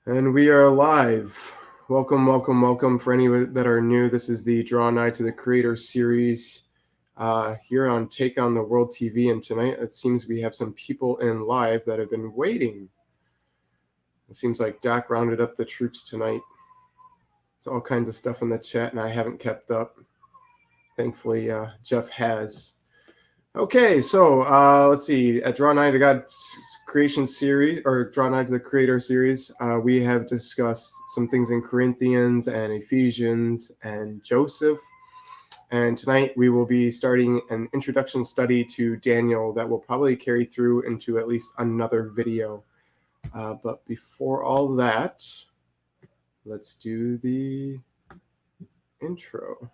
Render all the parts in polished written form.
And we are live. Welcome, welcome, welcome. For any that are new, this is the Draw Nigh to the Creator series here on Take on the World TV. And tonight it seems we have some people in live that have been waiting. It seems like Doc rounded up the troops tonight. There's all kinds of stuff in the chat, and I haven't kept up. Thankfully, Jeff has. Okay, so let's see. At Draw Nigh to God's Creation series, or Draw Nigh to the Creator series, we have discussed some things in Corinthians and Ephesians and Joseph. And tonight we will be starting an introduction study to Daniel that will probably carry through into at least another video. But before all that, let's do the intro.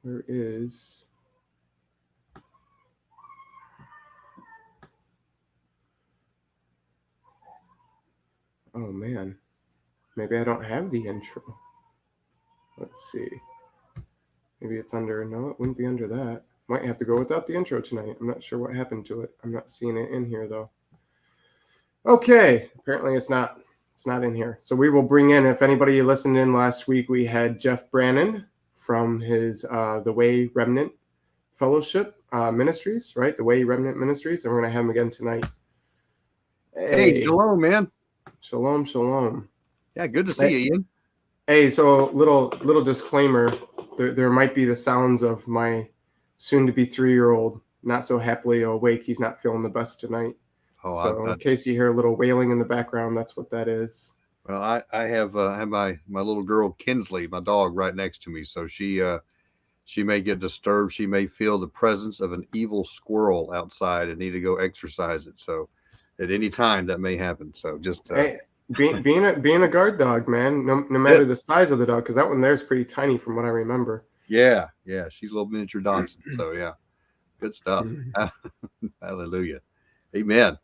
Where is... Oh man, maybe I don't have the intro. Let's see. Maybe it's under, no, it wouldn't be under that. Might have to go without the intro tonight. I'm not sure what happened to it. I'm not seeing it in here though. Okay, apparently it's not in here. So we will bring in, if anybody listened in last week, we had Jeff Brennan from his The Way Remnant Fellowship Ministries, right? The Way Remnant Ministries, and we're going to have him again tonight. Hey, shalom, man. Shalom, shalom. Yeah, good to see you, Ian. Hey, so little disclaimer. There might be the sounds of my soon-to-be 3-year-old not so happily awake. He's not feeling the best tonight. Oh, so in case you hear a little wailing in the background, that's what that is. Well, I have my little girl Kinsley, my dog, right next to me. So she may get disturbed. She may feel the presence of an evil squirrel outside and need to go exercise it. So at any time that may happen. So just hey, being a guard dog, man, no matter the size of the dog, because that one there is pretty tiny from what I remember. Yeah, she's a little miniature dachshund. So yeah, good stuff. Hallelujah, amen.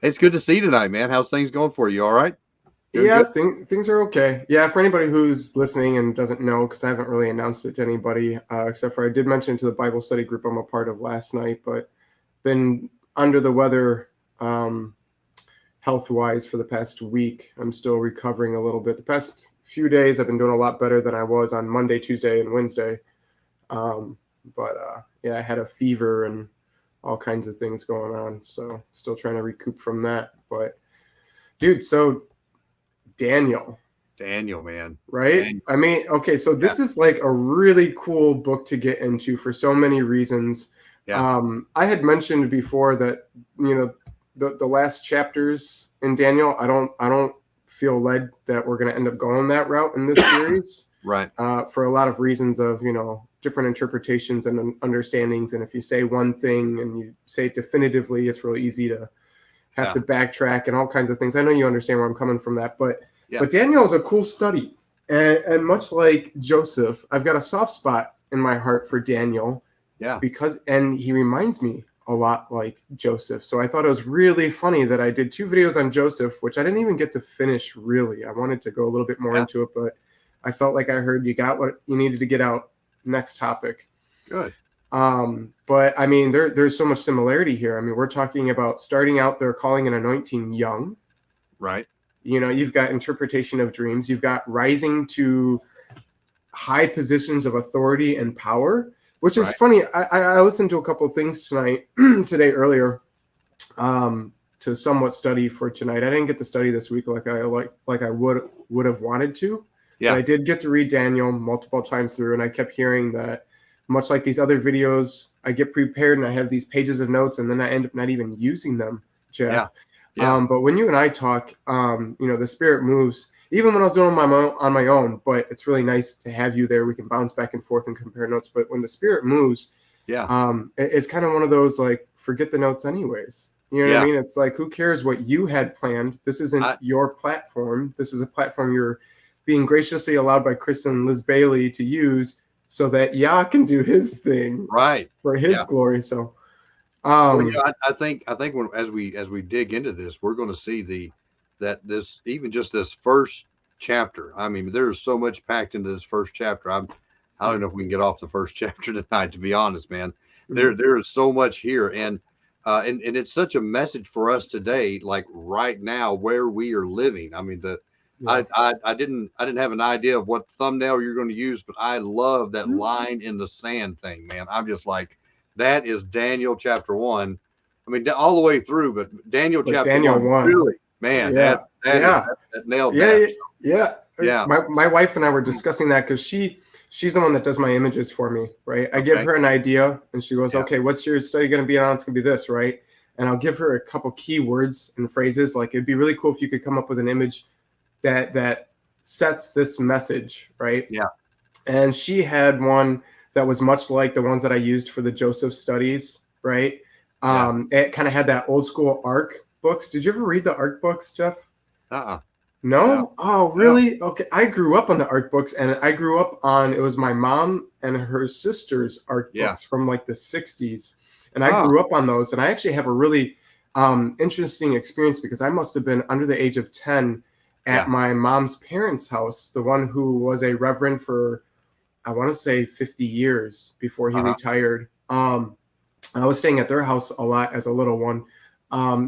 It's good to see you tonight, man. How's things going for you? All right? Yeah, things are okay. Yeah, for anybody who's listening and doesn't know, because I haven't really announced it to anybody, except for I did mention it to the Bible study group I'm a part of last night, but been under the weather health-wise for the past week. I'm still recovering a little bit. The past few days I've been doing a lot better than I was on Monday, Tuesday, and Wednesday. Yeah, I had a fever and all kinds of things going on, so still trying to recoup from that. But dude, so Daniel, man, right? Daniel. I mean, okay, so this is like a really cool book to get into for so many reasons. Yeah. I had mentioned before that, you know, the last chapters in Daniel, I don't feel led that we're going to end up going that route in this series. Right. For a lot of reasons of, you know, different interpretations and understandings. And if you say one thing and you say it definitively, it's really easy to have to backtrack and all kinds of things. I know you understand where I'm coming from that, but Daniel is a cool study. And much like Joseph, I've got a soft spot in my heart for Daniel. Yeah. And he reminds me a lot like Joseph. So I thought it was really funny that I did 2 videos on Joseph, which I didn't even get to finish really. I wanted to go a little bit more into it, but I felt like I heard you got what you needed to get out. Next topic. Good. But I mean, there's so much similarity here. I mean, we're talking about starting out there, calling and anointing young. Right. You know, you've got interpretation of dreams. You've got rising to high positions of authority and power, which is funny. I listened to a couple of things today earlier, to somewhat study for tonight. I didn't get to study this week like I would have wanted to. Yeah. But I did get to read Daniel multiple times through, and I kept hearing that, much like these other videos, I get prepared and I have these pages of notes, and then I end up not even using them, Jeff. Yeah. But when you and I talk, you know, the Spirit moves, even when I was doing on my own, but it's really nice to have you there. We can bounce back and forth and compare notes. But when the Spirit moves, it's kind of one of those, like, forget the notes anyways. You know what I mean? It's like, who cares what you had planned? This isn't your platform. This is a platform you're being graciously allowed by Chris and Liz Bailey to use so that Yah can do his thing for his glory. So, well, I think when as we dig into this, we're going to see this even just this first chapter. I mean, there's so much packed into this first chapter. I don't know if we can get off the first chapter tonight, to be honest, man. There is so much here, and and it's such a message for us today, like right now where we are living. I mean, Yeah. I didn't have an idea of what thumbnail you're going to use, but I love that line in the sand thing, man. I'm just like, that is Daniel chapter 1. I mean, all the way through, but Daniel But chapter Daniel 1, 1. really, man, Yeah. that nailed Yeah. that. Yeah. Yeah. My wife and I were discussing that because she's the one that does my images for me, right? I give Okay. her an idea and she goes, Yeah. okay, what's your study going to be on? It's going to be this, right? And I'll give her a couple keywords and phrases. Like, it'd be really cool if you could come up with an image that sets this message, right? Yeah. And she had one that was much like the ones that I used for the Joseph studies, right? It kind of had that old school ARC books. Did you ever read the ARC books, Jeff? No? No. Oh, really? No. Okay. I grew up on the art books, and I grew up on, it was my mom and her sister's art books from like the 60s. And I grew up on those. And I actually have a really interesting experience because I must have been under the age of 10 at my mom's parents' house, the one who was a reverend for, I want to say 50 years before he retired. I was staying at their house a lot as a little one.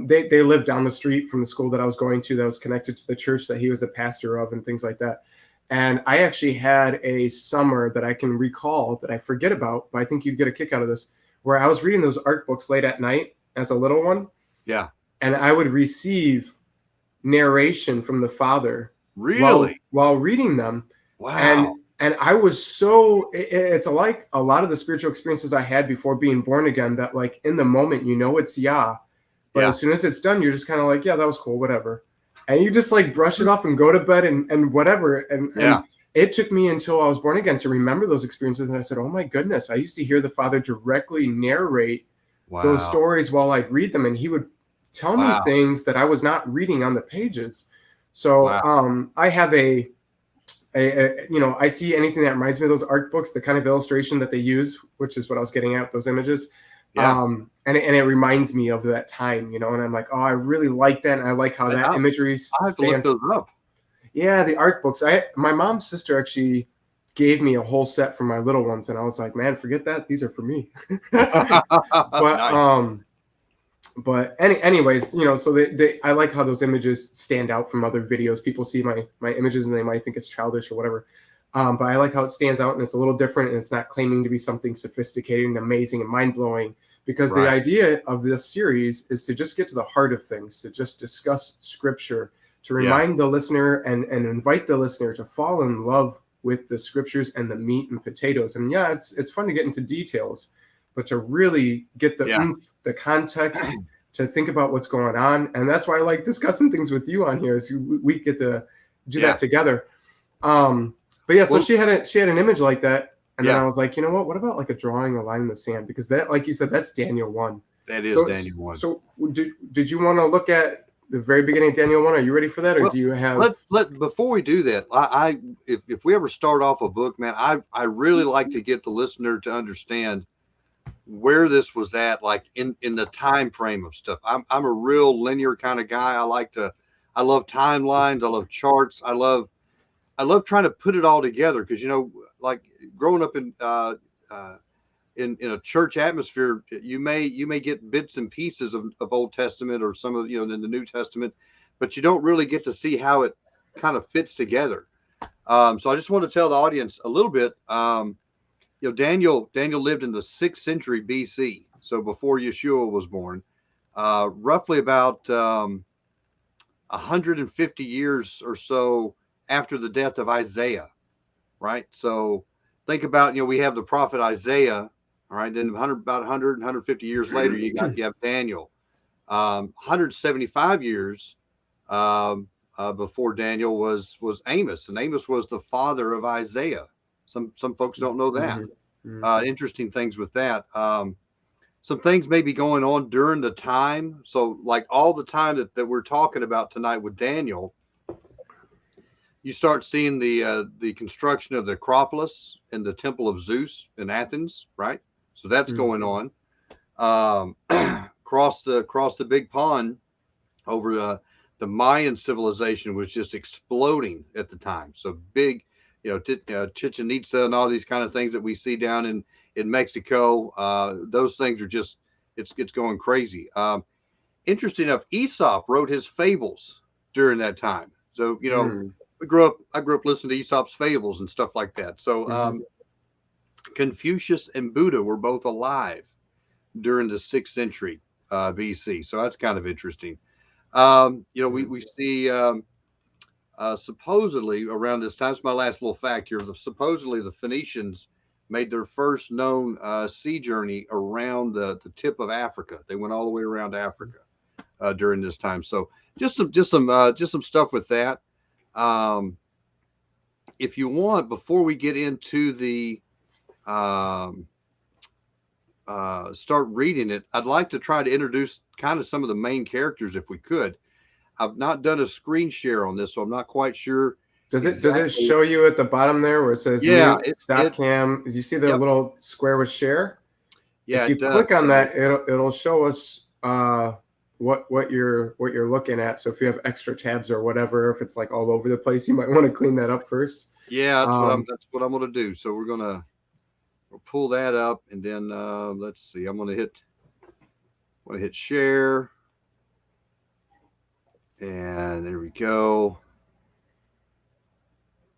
They lived down the street from the school that I was going to that was connected to the church that he was a pastor of and things like that. And I actually had a summer that I can recall that I forget about, but I think you'd get a kick out of this, where I was reading those art books late at night as a little one. Yeah. And I would receive narration from the father while reading them. Wow. And I was so, it's like a lot of the spiritual experiences I had before being born again, that like in the moment, you know, it's Yah. But as soon as it's done, you're just kind of like, yeah, that was cool, whatever. And you just like brush it off and go to bed and whatever. And it took me until I was born again to remember those experiences. And I said, oh my goodness, I used to hear the Father directly narrate those stories while I'd read them. And he would tell me things that I was not reading on the pages. So I have a you know, I see anything that reminds me of those art books, the kind of illustration that they use, which is what I was getting at, those images. And it reminds me of that time, you know, and I'm like, oh, I really like that. And I like how that imagery I have to look those up. Yeah, the art books. My mom's sister actually gave me a whole set for my little ones. And I was like, man, forget that. These are for me. But anyways, you know, so I like how those images stand out from other videos. People see my images and they might think it's childish or whatever. But I like how it stands out and it's a little different and it's not claiming to be something sophisticated and amazing and mind-blowing, because the idea of this series is to just get to the heart of things, to just discuss scripture, to remind the listener and invite the listener to fall in love with the scriptures and the meat and potatoes. And yeah, it's fun to get into details, but to really get the oomph, the context, to think about what's going on. And that's why I like discussing things with you on here, is we get to do that together. But yeah, so she had an image like that. And then I was like, you know what about like a drawing a line in the sand? Because that, like you said, that's Daniel 1. That is Daniel 1. So did you want to look at the very beginning of Daniel 1? Are you ready for that? Or do you have... Before we do that, if we ever start off a book, man, I really like to get the listener to understand where this was at, like in the time frame of stuff. I'm a real linear kind of guy. I love timelines. I love charts. I love trying to put it all together, because, you know, like growing up in a church atmosphere, you may get bits and pieces of Old Testament or some of, you know, in the New Testament, but you don't really get to see how it kind of fits together. So I just want to tell the audience a little bit. You know, Daniel lived in the 6th century BC, so before Yeshua was born, roughly about 150 years or so after the death of Isaiah, right? So think about, you know, we have the prophet Isaiah, all right, then about 100, 150 years later, you have Daniel. 175 years before Daniel was Amos, and Amos was the father of Isaiah. Some folks don't know that. Interesting things with that. Some things may be going on during the time. So like all the time that we're talking about tonight with Daniel, you start seeing the construction of the Acropolis and the Temple of Zeus in Athens, right? So that's going on. Across the big pond over the Mayan civilization was just exploding at the time. So big, you know, Chichen Itza and all these kind of things that we see down in Mexico. Those things are just it's going crazy. Interesting enough, Aesop wrote his fables during that time. So I grew up listening to Aesop's fables and stuff like that. So Confucius and Buddha were both alive during the 6th century BC. So that's kind of interesting. We see supposedly around this time, it's my last little fact here, supposedly the Phoenicians made their first known sea journey around the tip of Africa. They went all the way around Africa during this time. So just some stuff with that. If you want, before we get into the start reading it, I'd like to try to introduce kind of some of the main characters if we could. I've not done a screen share on this, so I'm not quite sure. Does it show you at the bottom there where it says stop cam? You see the little square with share? Yeah. If you click on that, it'll show us what you're looking at. So if you have extra tabs or whatever, if it's like all over the place, you might want to clean that up first. Yeah, that's what I'm gonna do. So we'll pull that up, and then let's see. I'm gonna hit share. And there we go.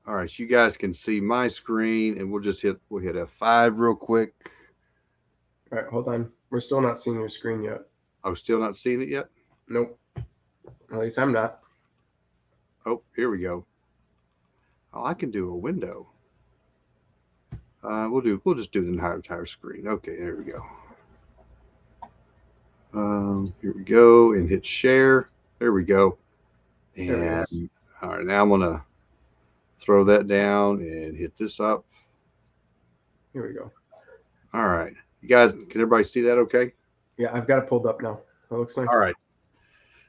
All right, so you guys can see my screen, and we'll hit F5 real quick. All right, hold on. We're still not seeing your screen yet. Oh, still not seeing it yet? Nope. At least I'm not. Oh, here we go. Oh, I can do a window. We'll just do the entire screen. Okay, there we go. Here we go, and hit share. There we go. And all right, now I'm gonna throw that down and hit this up. Here we go. All right, you guys, can everybody see that? Okay. Yeah, I've got it pulled up now. That looks nice. All right.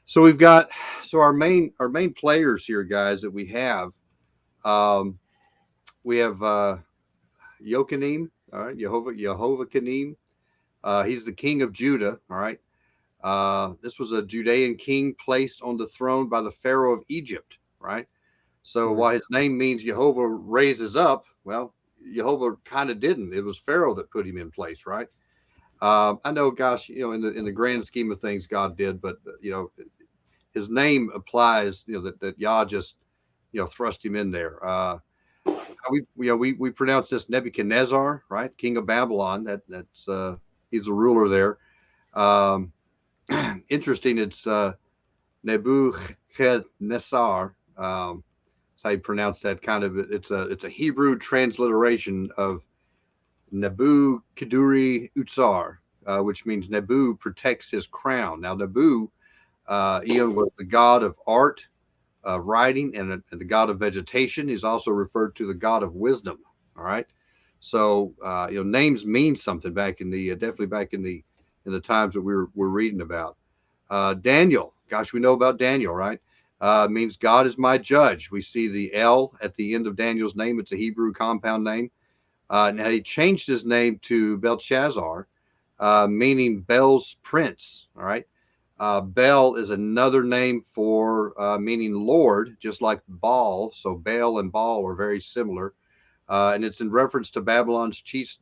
So we've got our main players here, guys, that we have. We have Yochanim. All right, Jehovah Kanim. He's the king of Judah. All right. This was a Judean king placed on the throne by the Pharaoh of Egypt, right? So while his name means Jehovah raises up, well, Jehovah kind of didn't. It was Pharaoh that put him in place, right? I know, gosh, in the grand scheme of things, God did, but his name applies, that Yah just, thrust him in there. We pronounce this Nebuchadnezzar, right? King of Babylon. That's he's the ruler there. Interesting. It's Nebuchadnezzar. That's how you pronounce that. Kind of. It's a Hebrew transliteration of Nebu Keduri Utsar, which means Nebu protects his crown. Now Nebu, was the god of art, writing, and the god of vegetation. He's also referred to the god of wisdom. All right. So names mean something back in the definitely back in the times that we're reading about. Daniel, gosh, we know about Daniel, right? Means God is my judge. We see the L at the end of Daniel's name. It's a Hebrew compound name. Now he changed his name to Belshazzar, meaning Bel's prince. All right. Bel is another name for meaning Lord, just like Baal. So Baal and Baal are very similar. And it's in reference to Babylon's chief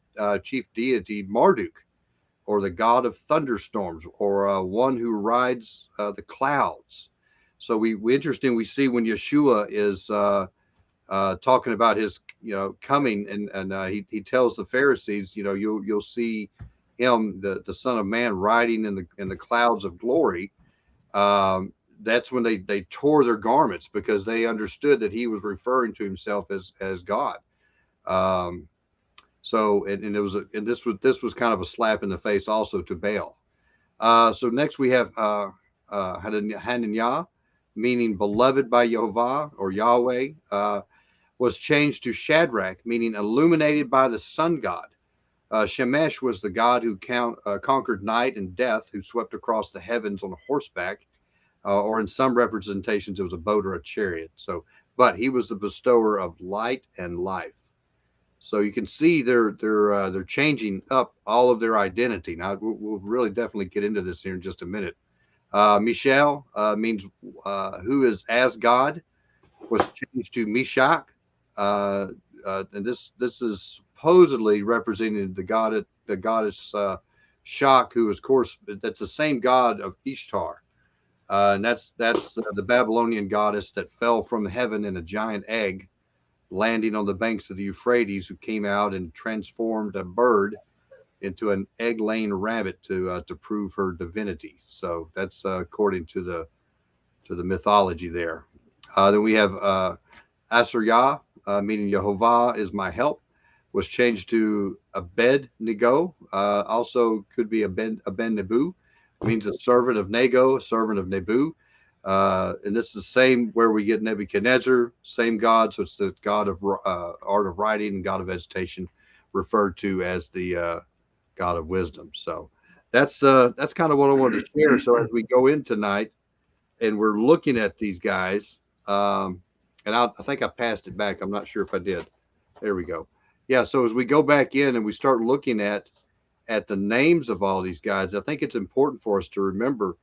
deity, Marduk, or the god of thunderstorms, or one who rides the clouds. So we interesting. We see when Yeshua is talking about his coming, and he tells the Pharisees, you'll see him, the Son of Man, riding in the clouds of glory. That's when they tore their garments, because they understood that he was referring to himself as God. So this was kind of a slap in the face also to Baal. So next we have Hananiah, meaning beloved by Yehovah or Yahweh, was changed to Shadrach, meaning illuminated by the sun god. Shemesh was the god who conquered night and death, who swept across the heavens on a horseback, or in some representations it was a boat or a chariot. But he was the bestower of light and life. So you can see they're changing up all of their identity. Now we'll really definitely get into this here in just a minute. Mishael means who is as God, was changed to Meshach, and this is supposedly representing the goddess Shak, who is, of course, that's the same god of Ishtar. And that's the Babylonian goddess that fell from heaven in a giant egg, landing on the banks of the Euphrates, who came out and transformed a bird into an egg-laying rabbit to prove her divinity. So that's according to the mythology there. Then we have Yah, meaning Jehovah is my help, was changed to Abed-Nego. Also could be Abed-Nebu, means a servant of Nego, servant of Nebu. And this is the same where we get Nebuchadnezzar, same god. So it's the god of art of writing and god of vegetation, referred to as the god of wisdom. So that's kind of what I wanted to share. So as we go in tonight and we're looking at these guys, and I think I passed it back. I'm not sure if I did. There we go. Yeah. So as we go back in and we start looking at the names of all these guys, I think it's important for us to remember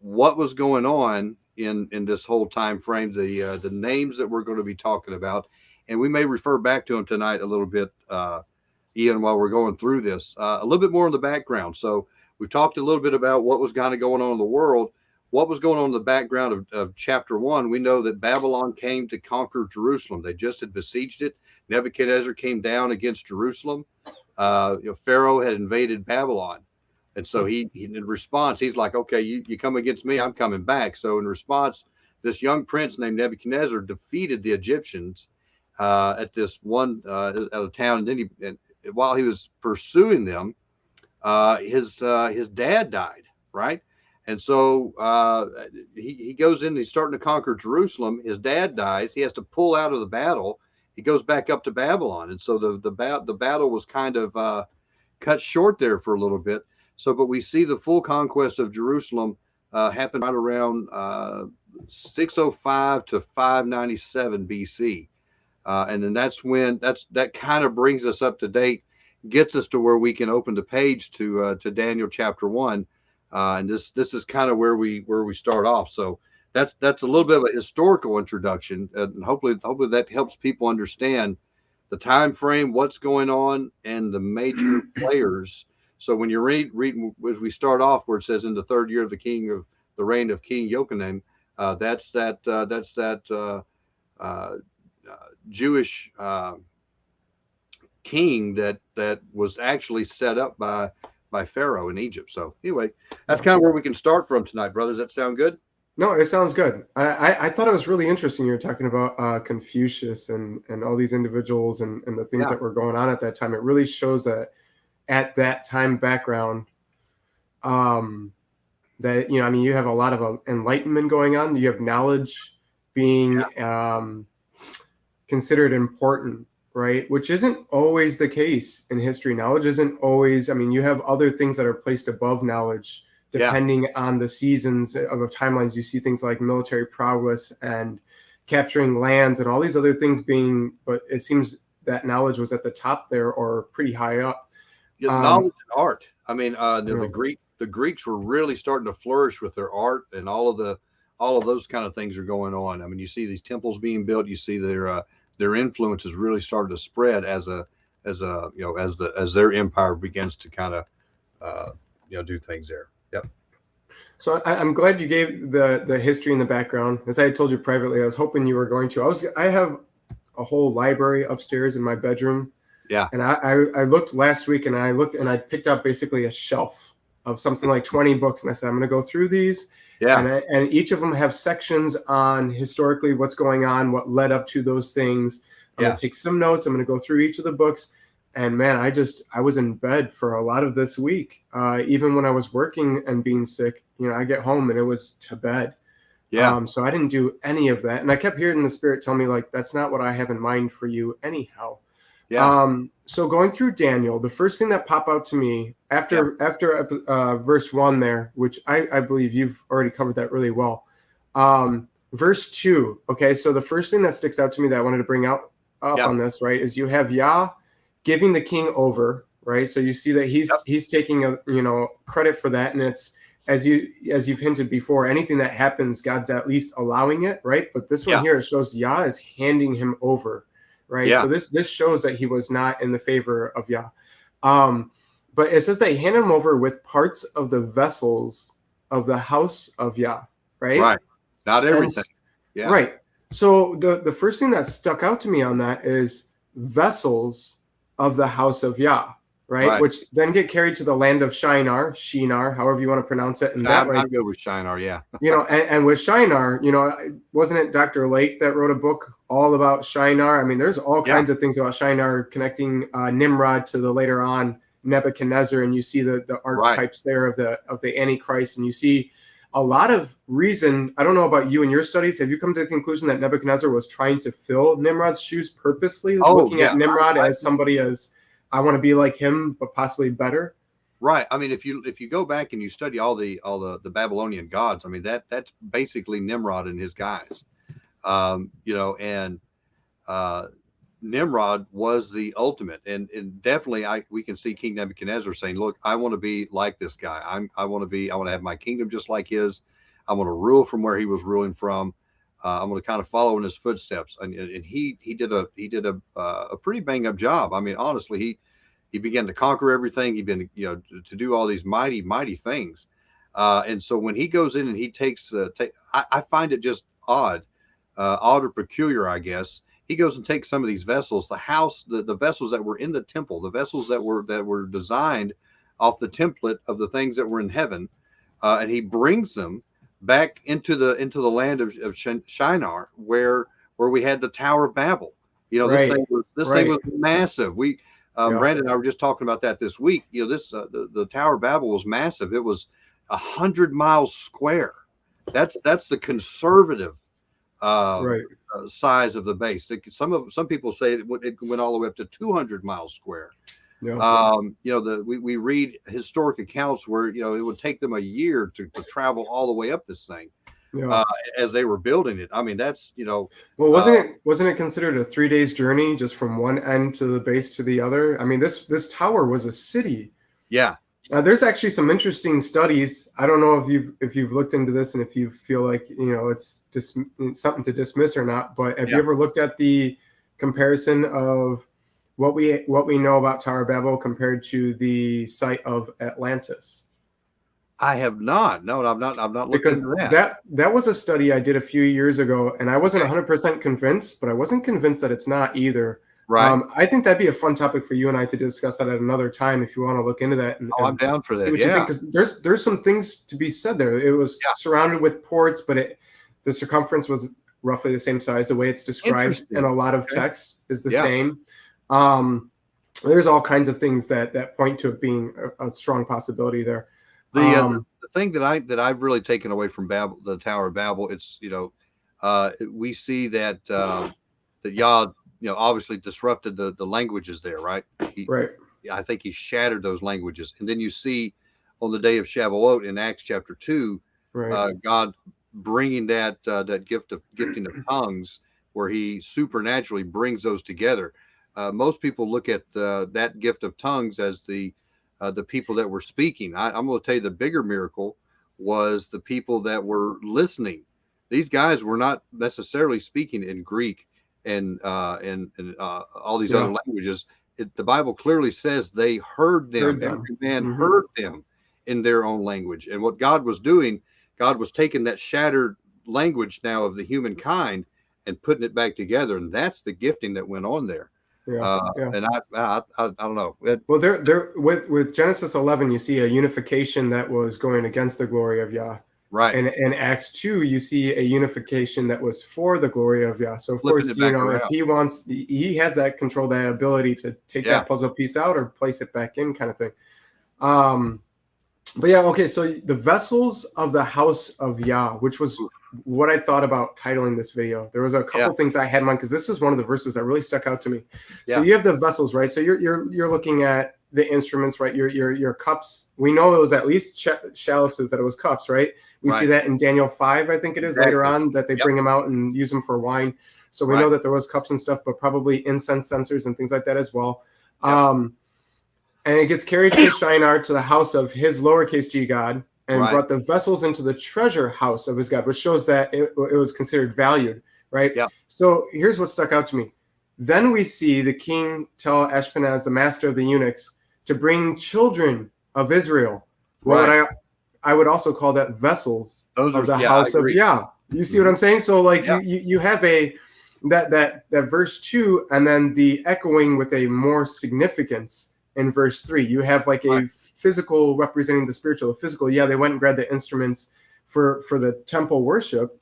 what was going on in this whole time frame, the names that we're going to be talking about, and we may refer back to them tonight a little bit, Ian, while we're going through this, a little bit more in the background. So we've talked a little bit about what was kind of going on in the world. What was going on in the background of chapter 1? We know that Babylon came to conquer Jerusalem. They just had besieged it. Nebuchadnezzar came down against Jerusalem. Pharaoh had invaded Babylon. And so he in response, he's like, okay, you come against me, I'm coming back. So in response, this young prince named Nebuchadnezzar defeated the Egyptians at this one at a town. And then while he was pursuing them, his dad died, right? And so he goes in and he's starting to conquer Jerusalem. His dad dies. He has to pull out of the battle. He goes back up to Babylon. And so the battle was kind of cut short there for a little bit. So, but we see the full conquest of Jerusalem happen right around 605 to 597 BC. And then that's when that kind of brings us up to date, gets us to where we can open the page to Daniel chapter 1. And this is kind of where we start off. So that's a little bit of a historical introduction, and hopefully that helps people understand the time frame, what's going on, and the major players. So when you reading as we start off where it says in the third year of the reign of King Yochanan, that's that Jewish king that was actually set up by Pharaoh in Egypt. So anyway, that's kind of where we can start from tonight, brothers. That sound good? No, it sounds good. I thought it was really interesting. You were talking about Confucius and all these individuals and the things that were going on at that time. It really shows that at that time background, that, you have a lot of enlightenment going on. You have knowledge being considered important, right? Which isn't always the case in history. Knowledge isn't always, you have other things that are placed above knowledge, depending on the seasons of timelines. You see things like military prowess and capturing lands and all these other things but it seems that knowledge was at the top there or pretty high up. Knowledge and art. The Greeks were really starting to flourish with their art, and all of those kind of things are going on. You see these temples being built. You see their influence is really starting to spread as their empire begins to kind of do things there. Yep. So I'm glad you gave the history and the background. As I told you privately, I was hoping you were going to. I have a whole library upstairs in my bedroom. Yeah. And I looked last week and I picked up basically a shelf of something like 20 books. And I said, I'm going to go through these. Yeah. And each of them have sections on historically what's going on, what led up to those things. I'm going to take some notes. I'm going to go through each of the books. And man, I was in bed for a lot of this week. Even when I was working and being sick, I get home and it was to bed. Yeah. So I didn't do any of that. And I kept hearing the Spirit tell me, like, that's not what I have in mind for you anyhow. Yeah. So going through Daniel, the first thing that popped out to me after verse 1 there, which I believe you've already covered that really well. Verse 2. Okay. So the first thing that sticks out to me that I wanted to bring up on this, right, is you have Yah giving the king over, right? So you see that he's taking credit for that. And it's, as you've hinted before, anything that happens, God's at least allowing it, right? But this one here, it shows Yah is handing him over. Right. Yeah. So this shows that he was not in the favor of Yah. But but it says they handed him over with parts of the vessels of the house of Yah, right? Right. Not everything. Yeah. Right. So the first thing that stuck out to me on that is vessels of the house of Yah, right? Which then get carried to the land of Shinar, however you want to pronounce it. And that way, I'm good with Shinar, yeah. And with Shinar, wasn't it Dr. Lake that wrote a book all about Shinar? I mean, there's all kinds of things about Shinar connecting Nimrod to the later on Nebuchadnezzar, and you see the archetypes there of the Antichrist, and you see a lot of reason. I don't know about you and your studies. Have you come to the conclusion that Nebuchadnezzar was trying to fill Nimrod's shoes purposely, looking at Nimrod as somebody as I want to be like him, but possibly better? Right. I mean, if you go back and you study all the Babylonian gods, I mean that's basically Nimrod and his guys. Nimrod was the ultimate, and definitely we can see King Nebuchadnezzar saying, "Look, I want to be like this guy. I want to have my kingdom just like his. I want to rule from where he was ruling from. I'm going to kind of follow in his footsteps." And he did a pretty bang up job. I mean, honestly, he began to conquer everything. He began to do all these mighty things. And so when he goes in and he takes, I find it just odd or peculiar, I guess. He goes and takes some of these vessels, the vessels that were in the temple, the vessels that were designed off the template of the things that were in heaven, and he brings them back into the land of Shinar, where we had the Tower of Babel. This thing was massive. Brandon and I were just talking about that this week. The Tower of Babel was massive. It was 100 miles square. That's the conservative size of the base. Some people say it went all the way up to 200 miles square. We read historic accounts where it would take them a year to travel all the way up this thing as they were building it. I mean, that's well, wasn't it considered a 3 days journey just from one end to the base to the other? I mean, this tower was a city. Yeah. There's actually some interesting studies. I don't know if you've looked into this and if you feel like it's just something to dismiss or not. But have you ever looked at the comparison of what we know about Tower of Babel compared to the site of Atlantis? I have not. No, I'm not looking because into that. That was a study I did a few years ago, and I wasn't 100% convinced, but I wasn't convinced that it's not either. Right. I think that'd be a fun topic for you and I to discuss that at another time if you want to look into that. I'm down for that. See what you think, because there's some things to be said there. It was surrounded with ports, but the circumference was roughly the same size. The way it's described in a lot of texts is the same. There's all kinds of things that point to it being a strong possibility there. The thing that I've really taken away from Babel, the Tower of Babel, it's we see that that Yah obviously disrupted the languages there, right? I think he shattered those languages, and then you see on the day of Shavuot in Acts chapter 2, God bringing that gifting of tongues, where he supernaturally brings those together. Most people look at that gift of tongues as the people that were speaking. I'm going to tell you the bigger miracle was the people that were listening. These guys were not necessarily speaking in Greek and all these other languages. The Bible clearly says they heard them. Every man heard them in their own language. And what God was doing, God was taking that shattered language now of the humankind and putting it back together. And that's the gifting that went on there. And I don't know. Well, there with Genesis 11, you see a unification that was going against the glory of Yah. Right. And in Acts 2, you see a unification that was for the glory of Yah. So of course, if he wants, he has that control, that ability to take that puzzle piece out or place it back in, kind of thing. But okay. So the vessels of the house of Yah, which was what I thought about titling this video. There was a couple things I had in mind because this was one of the verses that really stuck out to me. So you have the vessels, right? So you're looking at the instruments, right? Your cups. We know it was at least chalices, that it was cups, right? We see that in Daniel 5, I think it is, later on, that they bring them out and use them for wine. So we know that there was cups and stuff, but probably incense censers and things like that as well. And it gets carried to Shinar, to the house of his lowercase g god, and brought the vessels into the treasure house of his god, which shows that it was considered valued, right? So here's what stuck out to me. Then we see the king tell Ashpenaz, the master of the eunuchs, to bring children of Israel. What Right. would I would also call that vessels Those of are, the yeah, I house of agree. Yah. You see what I'm saying? So like Yeah. you have that verse 2, and then the echoing with a more significance in verse 3. You have like Right. a physical representing the spiritual. The physical, yeah, they went and grabbed the instruments for the temple worship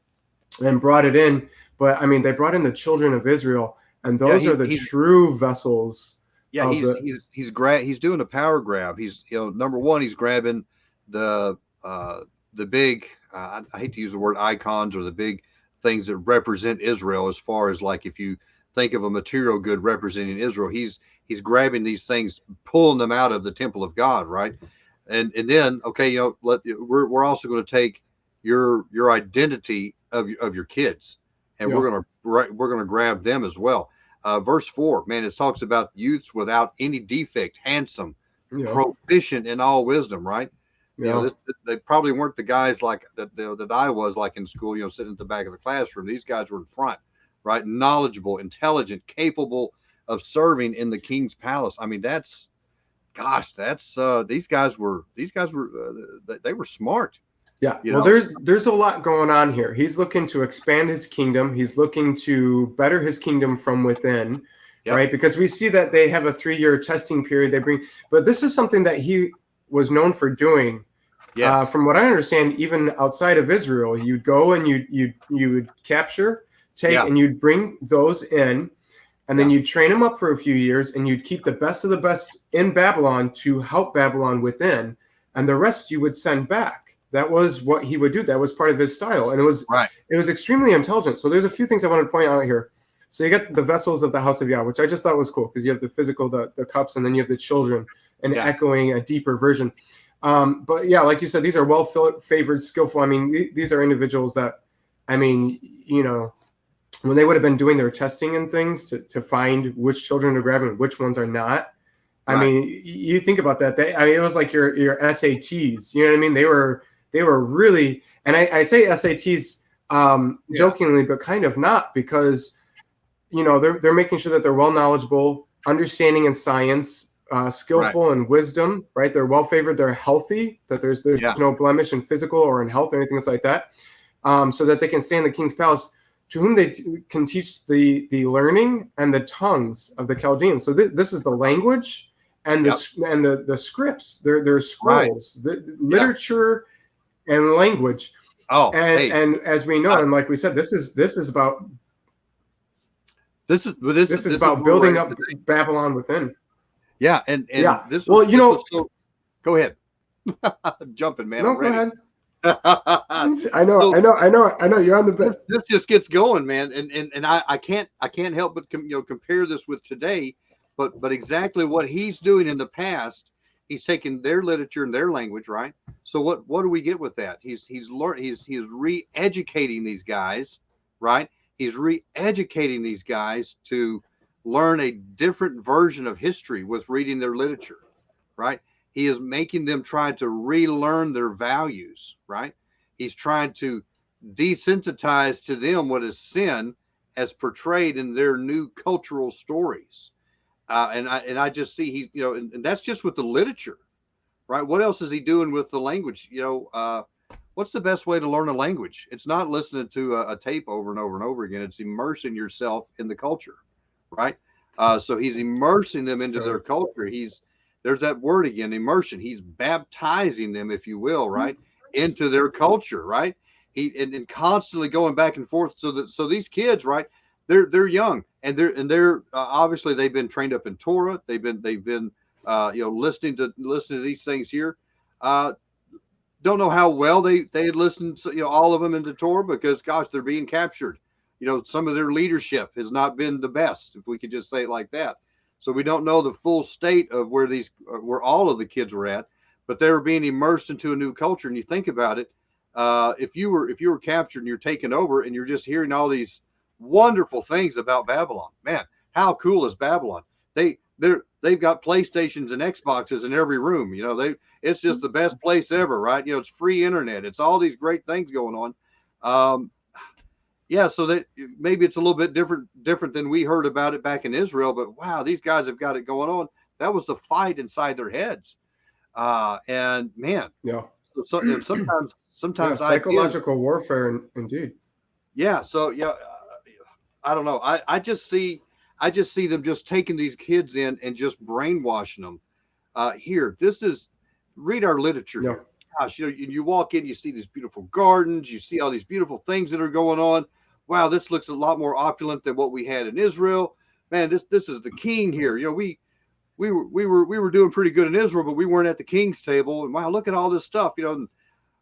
and brought it in, but I mean they brought in the children of Israel, and Yeah, those are the true vessels yeah, of the he's doing a power grab. He's, number one, he's grabbing the big, I hate to use the word icons, or the big things that represent Israel, as far as like if you think of a material good representing Israel, he's grabbing these things, pulling them out of the temple of God, right? And then, okay, we're also going to take your identity of your kids, and yeah. we're going to grab them as well. Verse 4, man, it talks about youths without any defect, handsome, Yeah. proficient in all wisdom, right? Yeah. They probably weren't the guys like that I was like in school, sitting at the back of the classroom. These guys were in front, right? Knowledgeable, intelligent, capable of serving in the king's palace. I mean, that's these guys were they were smart. Yeah. Well, there's a lot going on here. He's looking to expand his kingdom. He's looking to better his kingdom from within, Yep. right? Because we see that they have a 3-year testing period. But this is something that he was known for doing. Yes. From what I understand, even outside of Israel, you'd go and you would capture, take, and you'd bring those in, and then you'd train them up for a few years, and you'd keep the best of the best in Babylon to help Babylon within, and the rest you would send back. That was what he would do. That was part of his style, and it was extremely intelligent. So there's a few things I want to point out here. So you get the vessels of the House of Yah, which I just thought was cool, because you have the physical, the cups, and then you have the children, and echoing a deeper version. But yeah, like you said, these are well favored, skillful. I mean, these are individuals that, I mean, when they would have been doing their testing and things to find which children to grab and which ones are not. I mean, you think about that. It was like your SATs. You know what I mean? They were really, and I say SATs jokingly, but kind of not, because they're making sure that they're well knowledgeable, understanding in science, skillful in wisdom, right? They're well favored, they're healthy, that there's no blemish in physical or in health or anything else like that, so that they can stay in the king's palace, to whom they can teach the learning and the tongues of the Chaldeans. So this is the language and the scripts. They're scrolls, the literature and language. And as we know, and like we said, this is about building up Babylon within. Yeah, and this. Well, go ahead. I'm jumping, man. No, I'm ready. go ahead. I know. You're on the bit. This just gets going, man, and I can't help but compare this with today, but exactly what he's doing in the past. He's taking their literature and their language, right? So what do we get with that? He's re-educating these guys, right? He's re-educating these guys to learn a different version of history with reading their literature, right? He is making them try to relearn their values, right? He's trying to desensitize to them what is sin as portrayed in their new cultural stories. And I just see he's, and that's just with the literature, right? What else is he doing with the language? What's the best way to learn a language? It's not listening to a tape over and over and over again. It's immersing yourself in the culture, right? So he's immersing them into their culture. There's that word again, immersion. He's baptizing them, if you will, right, into their culture, right? And constantly going back and forth. So these kids, right, they're young, and they're obviously they've been trained up in Torah. They've been listening to these things here. Don't know how well they had listened, all of them into Torah, because gosh, they're being captured. Some of their leadership has not been the best, if we could just say it like that. So we don't know the full state of where all of the kids were at, but they were being immersed into a new culture. And you think about it, if you were captured and you're taken over and you're just hearing all these wonderful things about Babylon, man, how cool is Babylon? They've got PlayStations and Xboxes in every room. It's just the best place ever, right? It's free internet. It's all these great things going on. So that maybe it's a little bit different than we heard about it back in Israel, but wow, these guys have got it going on. the fight inside their heads. And man, Yeah. and sometimes ideas. Psychological warfare, indeed. Yeah. So yeah, I don't know. I just see them just taking these kids in and just brainwashing them. Read our literature Yeah. here. Gosh, you walk in, you see these beautiful gardens, you see all these beautiful things that are going on. Wow, this looks a lot more opulent than what we had in Israel. Man, this is the king here. We were doing pretty good in Israel, but we weren't at the king's table. And wow, look at all this stuff. And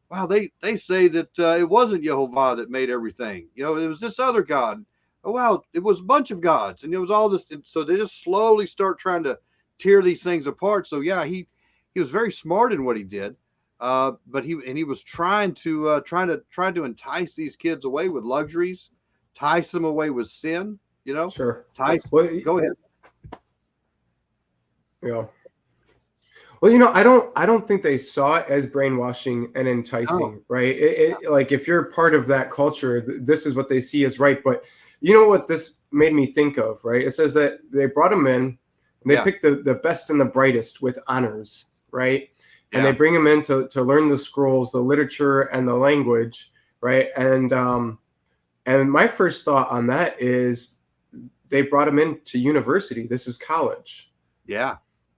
wow, they say that it wasn't Jehovah that made everything. It was this other God. Oh wow, it was a bunch of gods, and it was all this. And so they just slowly start trying to tear these things apart. So yeah, he was very smart in what he did, but he was trying to entice these kids away with luxuries, entice them away with sin. Sure. Go ahead. Yeah. Well, I don't think they saw it as brainwashing and enticing, right? Like if you're part of that culture, this is what they see as right. But you know what this made me think of, right? It says that they brought them in, and they picked the best and the brightest with honors, right? And they bring them in to learn the scrolls, the literature, and the language, right? And my first thought on that is they brought them into university. This is college. Yeah.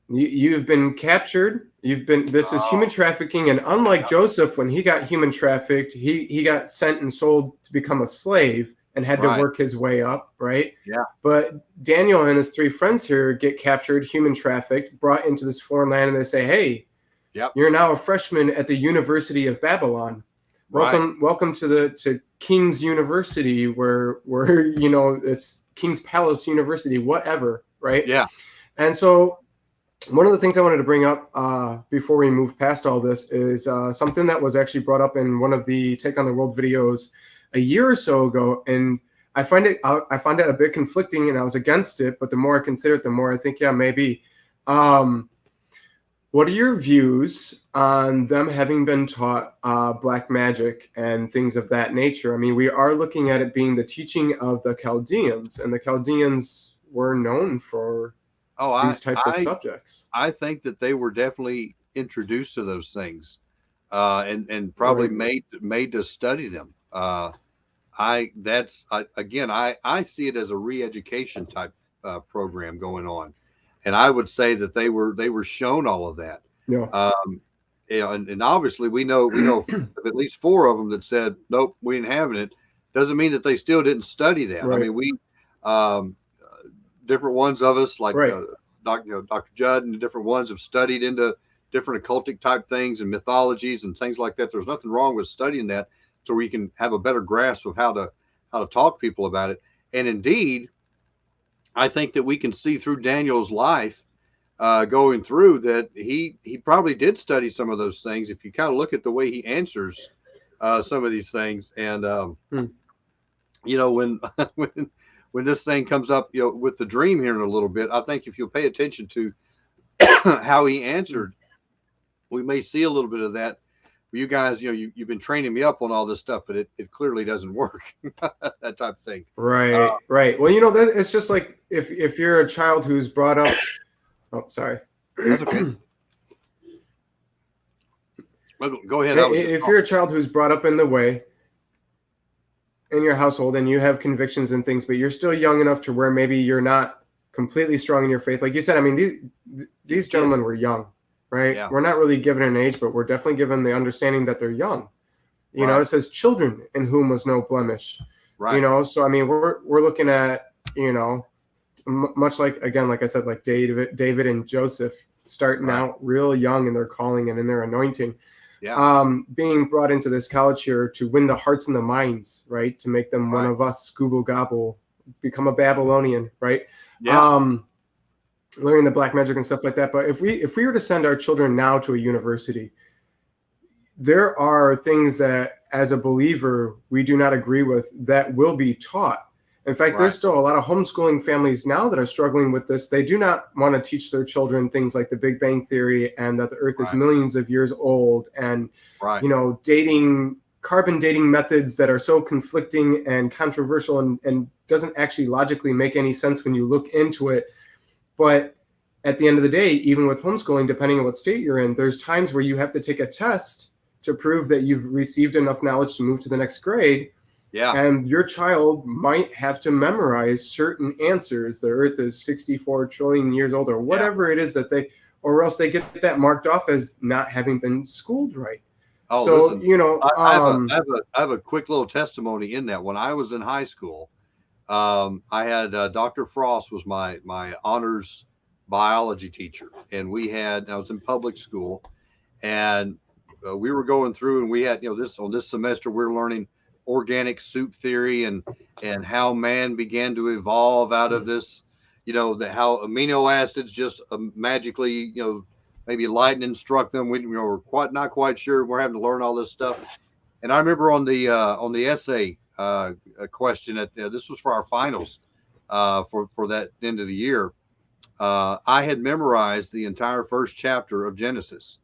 You've been captured. This is human trafficking. And unlike Joseph, when he got human trafficked, he got sent and sold to become a slave and had to work his way up, right? Yeah. But Daniel and his three friends here get captured, human trafficked, brought into this foreign land, and they say, hey, you're now a freshman at the University of Babylon. Welcome to King's University, where it's King's Palace University, whatever, right? Yeah. And so one of the things I wanted to bring up before we move past all this is something that was actually brought up in one of the Take on the World videos a year or so ago, and I find it a bit conflicting, and I was against it, but the more I consider it, the more I think, yeah, maybe. What are your views on them having been taught black magic and things of that nature? I mean, we are looking at it being the teaching of the Chaldeans, and the Chaldeans were known for these types of subjects. I think that they were definitely introduced to those things, and probably made to study them. I see it as a re-education type program going on, and I would say that they were shown all of that. Yeah. And obviously we know of at least 4 of them that said nope, we ain't having it. Doesn't mean that they still didn't study that. Right. I mean, we different ones of us, like Dr. Judd and the different ones, have studied into different occultic type things and mythologies and things like that. There's nothing wrong with studying that, so we can have a better grasp of how to talk to people about it. And indeed, I think that we can see through Daniel's life going through that he probably did study some of those things. If you kind of look at the way he answers some of these things, and when this thing comes up, with the dream here in a little bit, I think if you'll pay attention to how he answered, we may see a little bit of that. You guys, you've been training me up on all this stuff, but it clearly doesn't work. That type of thing. Right. Right. Well, that it's just like if you're a child who's brought up. Oh, sorry. That's okay. Go ahead. If you're a child who's brought up in the way in your household and you have convictions and things, but you're still young enough to where maybe you're not completely strong in your faith. Like you said, I mean, these gentlemen were young, right? Yeah. We're not really given an age, but we're definitely given the understanding that they're young. It says children in whom was no blemish, right. So, I mean, we're looking at, much like, again, like I said, like David and Joseph starting out real young in their calling and in their anointing. Yeah. Being brought into this college here to win the hearts and the minds, right? To make them one of us, Google Gobble, become a Babylonian, right? Yeah. Learning the black magic and stuff like that. But if we were to send our children now to a university, there are things that as a believer we do not agree with that will be taught. In fact, there's still a lot of homeschooling families now that are struggling with this. They do not want to teach their children things like the Big Bang Theory and that the Earth is millions of years old, and carbon dating methods that are so conflicting and controversial and doesn't actually logically make any sense when you look into it. But at the end of the day, even with homeschooling, depending on what state you're in, there's times where you have to take a test to prove that you've received enough knowledge to move to the next grade. Yeah. And your child might have to memorize certain answers. The Earth is 64 trillion years old, or whatever it is that they, or else they get that marked off as not having been schooled right. Oh, so, listen, you know, I have a quick little testimony in that. When I was in high school, I had Dr. Frost was my honors biology teacher, and I was in public school, and we were going through, and we had, this semester we're learning organic soup theory and how man began to evolve out of this, how amino acids just magically, maybe lightning struck them. We're not quite sure. We're having to learn all this stuff. And I remember on the essay question this was for our finals for that end of the year. I had memorized the entire first chapter of Genesis.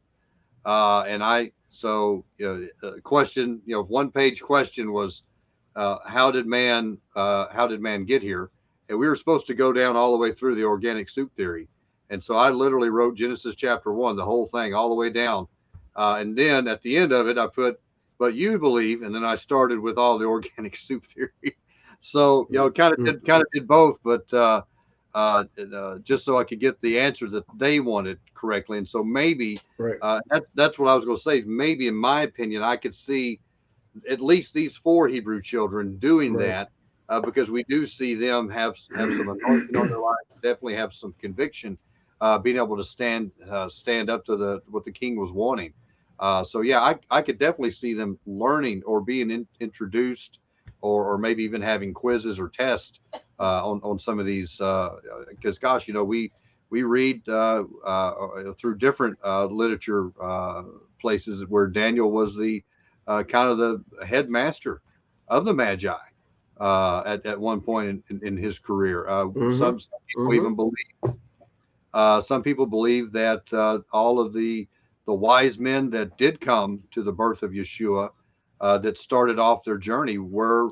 Question, one page question was, how did man get here? And we were supposed to go down all the way through the organic soup theory. And so I literally wrote Genesis chapter 1, the whole thing, all the way down. And then at the end of it, I put, but you believe, and then I started with all the organic soup theory. So, kind of did both, but just so I could get the answer that they wanted correctly. And so maybe that's what I was going to say. Maybe, in my opinion, I could see at least these 4 Hebrew children doing that, because we do see them have some anointing on their life, definitely have some conviction, being able to stand up to what the king was wanting. So yeah, I could definitely see them learning or being introduced, or maybe even having quizzes or tests on some of these, because gosh, we read through different literature places where Daniel was the kind of the headmaster of the Magi at one point in his career. Some people even believe. Some people believe that all of the wise men that did come to the birth of Yeshua, that started off their journey, were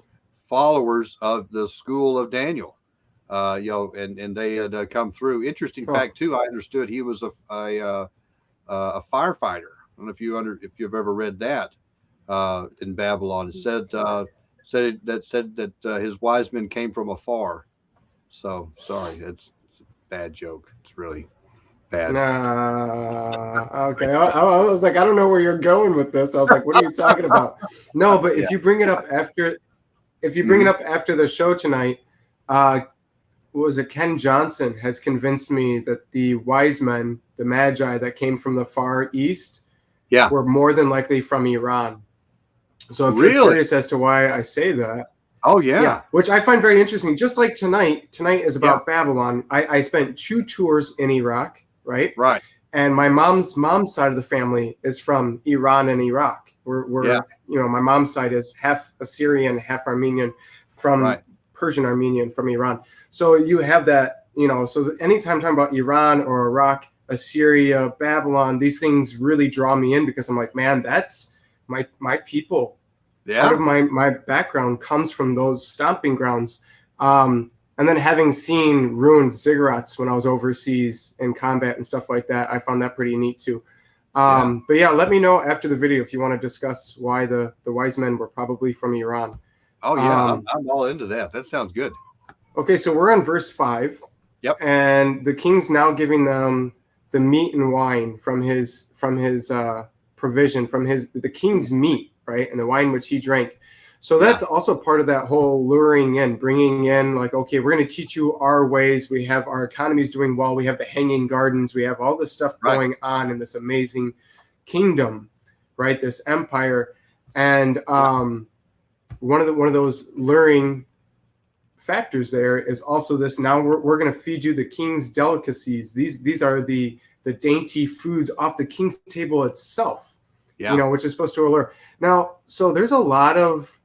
followers of the school of Daniel, and they had come through. Interesting fact too, I understood he was a firefighter. I don't know if you've ever read that in Babylon. It said that his wise men came from afar. So sorry, it's a bad joke. It's really bad. Okay. I was like, I don't know where you're going with this. I was like, what are you talking about? No, but if you bring it up after, the show tonight, what was it? Ken Johnson has convinced me that the wise men, the Magi that came from the Far East, were more than likely from Iran. So if you're curious as to why I say that. Oh yeah. Which I find very interesting. Just like tonight is about Babylon. I spent 2 tours in Iraq, right? Right. And my mom's side of the family is from Iran and Iraq. We're my mom's side is half Assyrian, half Armenian, from Persian Armenian, from Iran. So you have that, so anytime talking about Iran or Iraq, Assyria, Babylon, these things really draw me in, because I'm like, man, that's my people. Part of my background comes from those stomping grounds. And then having seen ruined ziggurats when I was overseas in combat and stuff like that, I found that pretty neat too. But yeah, let me know after the video if you want to discuss why the wise men were probably from Iran. Oh yeah, I'm all into that. That sounds good. Okay, so we're on verse 5. Yep. And the king's now giving them the meat and wine from his provision, from the king's meat, right, and the wine which he drank. So that's also part of that whole luring in, bringing in, like, okay, we're going to teach you our ways. We have our economy's doing well. We have the hanging gardens. We have all this stuff going on in this amazing kingdom, right? This empire. And one of those luring factors there is also this. Now we're going to feed you the king's delicacies. These are the dainty foods off the king's table itself, which is supposed to allure. Now, so there's a lot of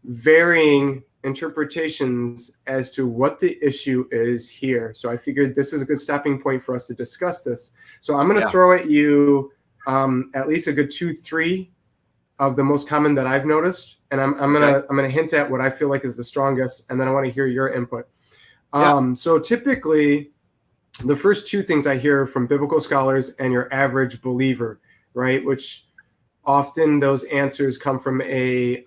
varying interpretations as to what the issue is here. So I figured this is a good stopping point for us to discuss this. So I'm going to throw at you at least a good 2-3 of the most common that I've noticed, and I'm gonna hint at what I feel like is the strongest, and then I want to hear your input. So typically, the first two things I hear from biblical scholars and your average believer, right? Which often those answers come from a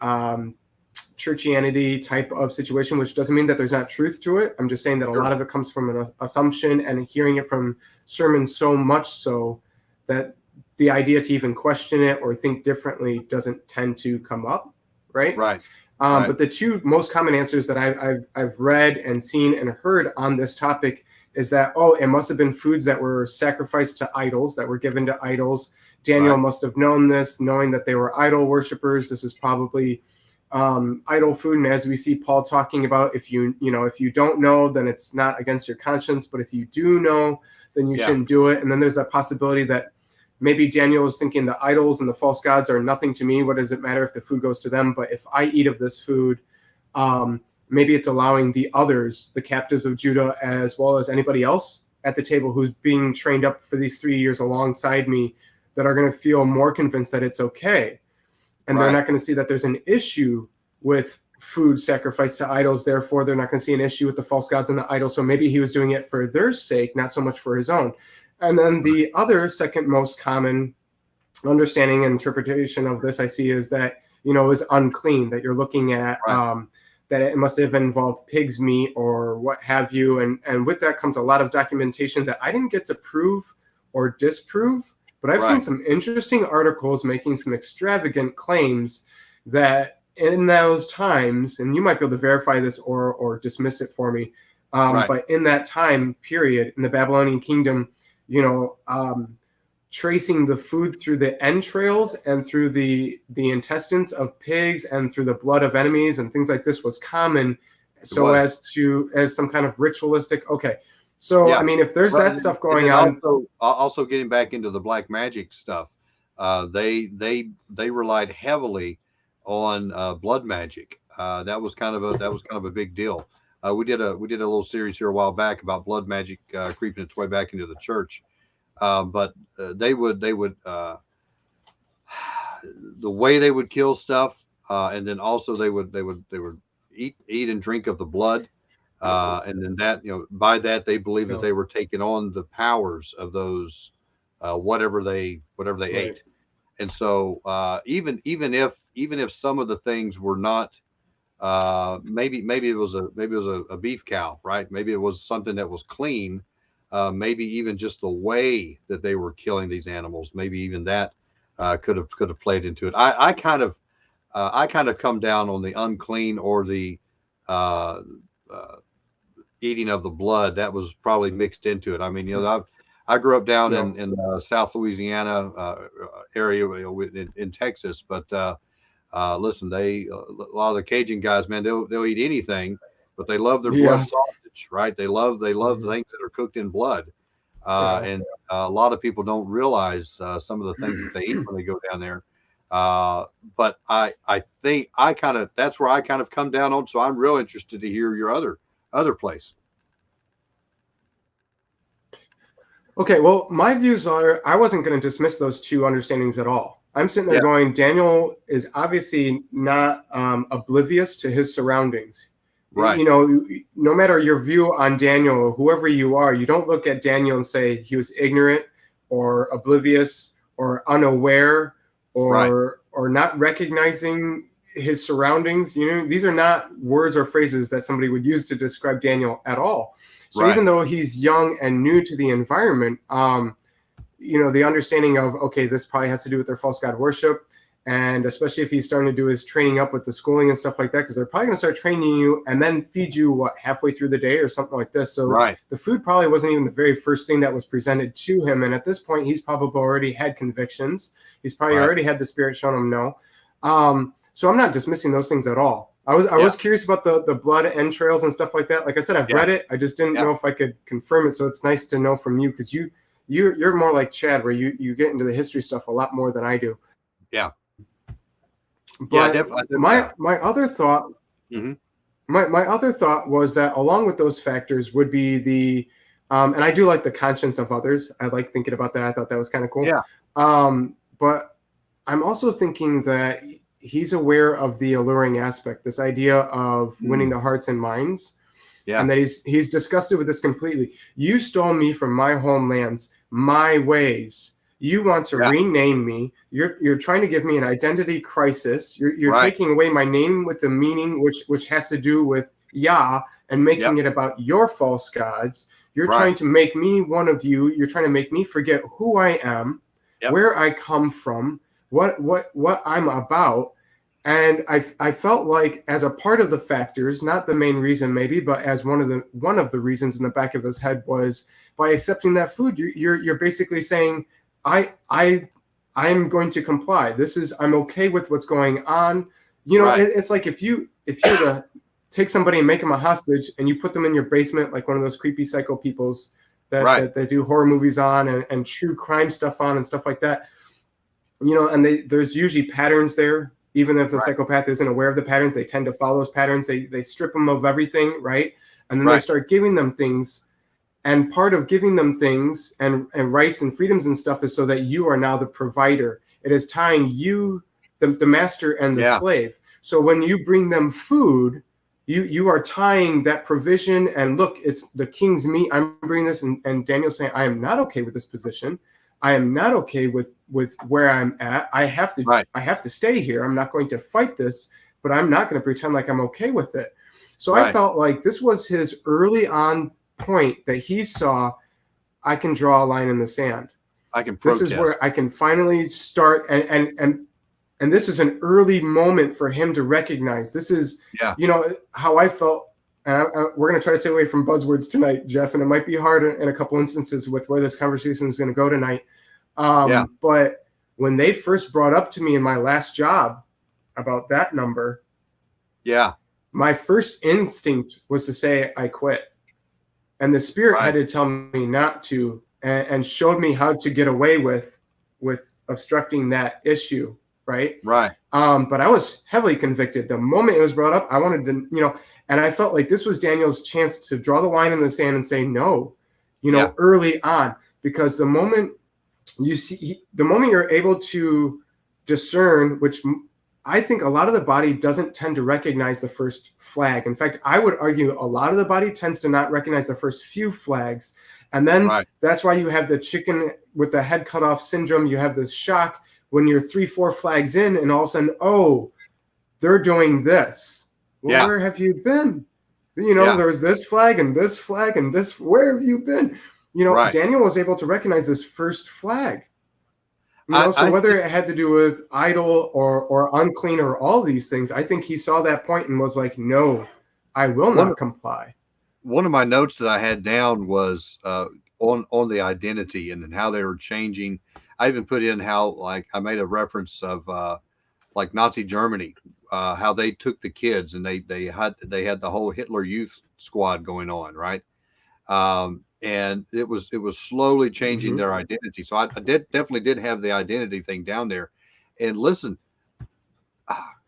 churchianity type of situation, which doesn't mean that there's not truth to it. I'm just saying that a lot of it comes from an assumption and hearing it from sermons so much so that the idea to even question it or think differently doesn't tend to come up, right? Right. But the two most common answers that I've read and seen and heard on this topic is that, oh, it must have been foods that were sacrificed to idols, that were given to idols. Daniel must have known this, knowing that they were idol worshipers. This is probably idol food. And as we see Paul talking about, if you don't know, then it's not against your conscience. But if you do know, then you shouldn't do it. And then there's that possibility that maybe Daniel is thinking the idols and the false gods are nothing to me. What does it matter if the food goes to them? But if I eat of this food, maybe it's allowing the others, the captives of Judah, as well as anybody else at the table who's being trained up for these 3 years alongside me, that are going to feel more convinced that it's okay. And they're not going to see that there's an issue with food sacrificed to idols. Therefore, they're not going to see an issue with the false gods and the idols. So maybe he was doing it for their sake, not so much for his own. And then the other second most common understanding and interpretation of this I see is that, is unclean, that you're looking at, that it must have involved pig's meat or what have you. And with that comes a lot of documentation that I didn't get to prove or disprove, but I've seen some interesting articles making some extravagant claims that in those times, and you might be able to verify this or dismiss it for me, but in that time period in the Babylonian kingdom, tracing the food through the entrails and through the intestines of pigs and through the blood of enemies and things like this was common, so as some kind of ritualistic. Okay, so I mean, if there's that stuff going on, also getting back into the black magic stuff, they relied heavily on blood magic. That was kind of a big deal. We did a little series here a while back about blood magic creeping its way back into the church. But they would the way they would kill stuff, and then also they would eat and drink of the blood, and then that, by that they believed that they were taking on the powers of those whatever they ate. And so even if some of the things were not, maybe it was a beef cow, right? Maybe it was something that was clean. Maybe even just the way that they were killing these animals, maybe even that could have played into it. I kind of come down on the unclean or the eating of the blood. That was probably mixed into it. I mean, I grew up down in South Louisiana area in Texas, but listen, a lot of the Cajun guys, man, they'll eat anything, but they love their blood sausage, right? They love things that are cooked in blood, and a lot of people don't realize some of the things that they eat when they go down there. But I think that's where I kind of come down on. So I'm real interested to hear your other place. Okay, well, my views are I wasn't going to dismiss those two understandings at all. I'm sitting there going, Daniel is obviously not oblivious to his surroundings. Right. No matter your view on Daniel, whoever you are, you don't look at Daniel and say he was ignorant or oblivious or unaware or not recognizing his surroundings. These are not words or phrases that somebody would use to describe Daniel at all. So even though he's young and new to the environment, the understanding of, okay, this probably has to do with their false god worship. And especially if he's starting to do his training up with the schooling and stuff like that, because they're probably going to start training you and then feed you halfway through the day or something like this. So the food probably wasn't even the very first thing that was presented to him. And at this point, he's probably already had convictions. He's probably already had the Spirit shown him no. So I'm not dismissing those things at all. I was curious about the blood entrails and stuff like that. Like I said, I've read it. I just didn't know if I could confirm it. So it's nice to know from you, because you're more like Chad, where you get into the history stuff a lot more than I do. Yeah. But my other thought, my other thought was that along with those factors would be the, and I do like the conscience of others. I like thinking about that. I thought that was kind of cool. Yeah. But I'm also thinking that he's aware of the alluring aspect, this idea of winning the hearts and minds. Yeah. And that he's disgusted with this completely. You stole me from my homelands, my ways. You want to rename me. You're trying to give me an identity crisis. You're taking away my name with the meaning which has to do with Yah and making it about your false gods. You're trying to make me one of you. You're trying to make me forget who I am, where I come from, what I'm about. And I felt like as a part of the factors, not the main reason maybe, but as one of the reasons in the back of his head was by accepting that food, you're basically saying, I'm going to comply. I'm okay with what's going on. You know, it's like if you were to take somebody and make them a hostage and you put them in your basement, like one of those creepy psycho peoples that they do horror movies on and true crime stuff on and stuff like that. You know, and there's usually patterns there. Even if the psychopath isn't aware of the patterns, they tend to follow those patterns. They strip them of everything, right? And then they start giving them things. And part of giving them things and rights and freedoms and stuff is so that you are now the provider. It is tying you, the master and the slave. So when you bring them food, you are tying that provision. And look, it's the king's meat. I'm bringing this. And Daniel's saying, I am not okay with this position. I am not okay with where I'm at. I have to stay here. I'm not going to fight this, but I'm not going to pretend like I'm okay with it. So I felt like this was his early on point that he saw. I can draw a line in the sand. I can protest. This is where I can finally start. And this is an early moment for him to recognize. This is, you know, how I felt. And we're going to try to stay away from buzzwords tonight, Jeff, and it might be hard in a couple instances with where this conversation is going to go tonight. But when they first brought up to me in my last job about that number, my first instinct was to say I quit. And the Spirit had to tell me not to and showed me how to get away with obstructing that issue, right? But I was heavily convicted. The moment it was brought up, I wanted to, you know, and I felt like this was Daniel's chance to draw the line in the sand and say no, you know, early on, because the moment you're able to discern, which I think a lot of the body doesn't tend to recognize the first flag. In fact, I would argue a lot of the body tends to not recognize the first few flags. And then that's why you have the chicken with the head cut off syndrome. You have this shock when you're 3-4 flags in and all of a sudden, oh, they're doing this. Well, where have you been? You know, there's this flag and this flag and this. Where have you been? You know, Daniel was able to recognize this first flag. You know, so whether it had to do with idol or unclean or all these things, I think he saw that point and was like, no, I will not comply. One of my notes that I had down was on the identity and how they were changing. I even put in how, like, I made a reference of like Nazi Germany, how they took the kids and they had the whole Hitler Youth Squad going on, right? And it was slowly changing their identity. So I definitely did have the identity thing down there. And listen,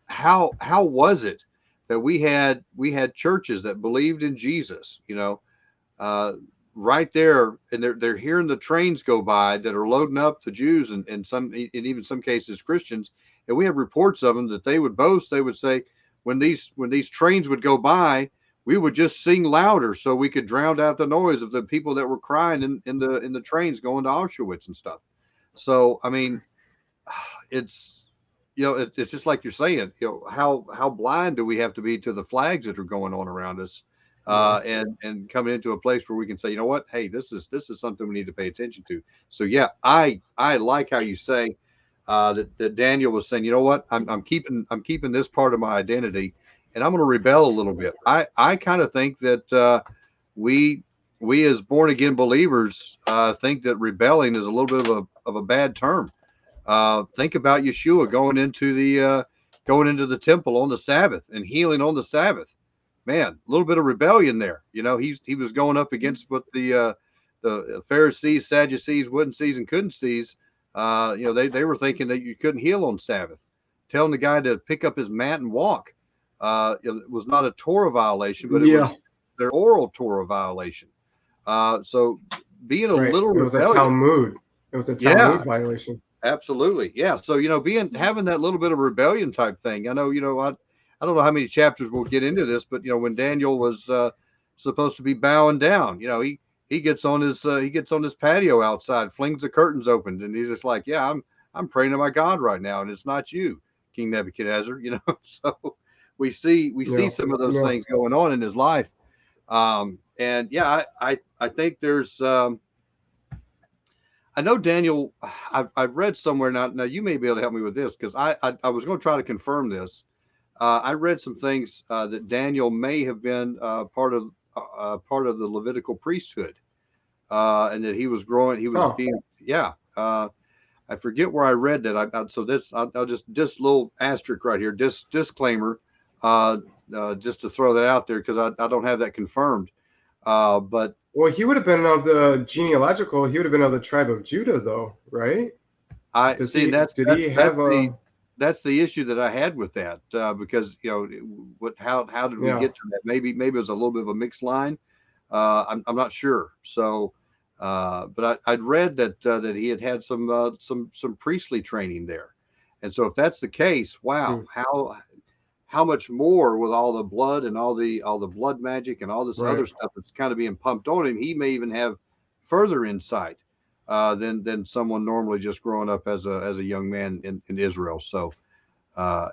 how was it that we had churches that believed in Jesus, you know, right there, and they're hearing the trains go by that are loading up the Jews and even some cases Christians, and we have reports of them that they would boast. They would say when these trains would go by, we would just sing louder so we could drown out the noise of the people that were crying in the trains going to Auschwitz and stuff. So I mean, it's, you know, it's just like you're saying, you know, how blind do we have to be to the flags that are going on around us, and coming into a place where we can say, you know what, hey, this is something we need to pay attention to. So yeah, I like how you say that Daniel was saying, you know what, I'm keeping this part of my identity, and I'm going to rebel a little bit. I kind of think that we as born again believers think that rebelling is a little bit of a bad term. Think about Yeshua going into the temple on the Sabbath and healing on the Sabbath. Man, a little bit of rebellion there. You know, he was going up against what the Pharisees, Sadducees wouldn't seize and couldn't seize. You know, they were thinking that you couldn't heal on Sabbath. Telling the guy to pick up his mat and walk. It was not a Torah violation, but it was their oral Torah violation. So being a little rebellious. It was a Talmud. It was a Talmud violation. Absolutely. Yeah. So, you know, having that little bit of rebellion type thing. I know, you know, I don't know how many chapters we'll get into this, but, you know, when Daniel was supposed to be bowing down. You know, he gets on his patio outside, flings the curtains open, and he's just like, yeah, I'm praying to my God right now, and it's not you, King Nebuchadnezzar. You know, so we see some of those things going on in his life. And yeah, I think there's I know Daniel. I've read somewhere now. Now you may be able to help me with this, because I was going to try to confirm this. I read some things that Daniel may have been part of the Levitical priesthood, and that he was growing. He was being I forget where I read that. So this I'll just little asterisk right here. Disclaimer, just to throw that out there, because I don't have that confirmed. But well, he would have been of the genealogical. He would have been of the tribe of Judah, though, right? That's the issue that I had with that, because how did we get to that? Maybe it was a little bit of a mixed line. I'm not sure. So, but I'd read that he had some priestly training there, and so if that's the case, wow, how much more with all the blood and all the blood magic and all this other stuff that's kind of being pumped on him, he may even have further insight than someone normally just growing up as a young man in Israel. So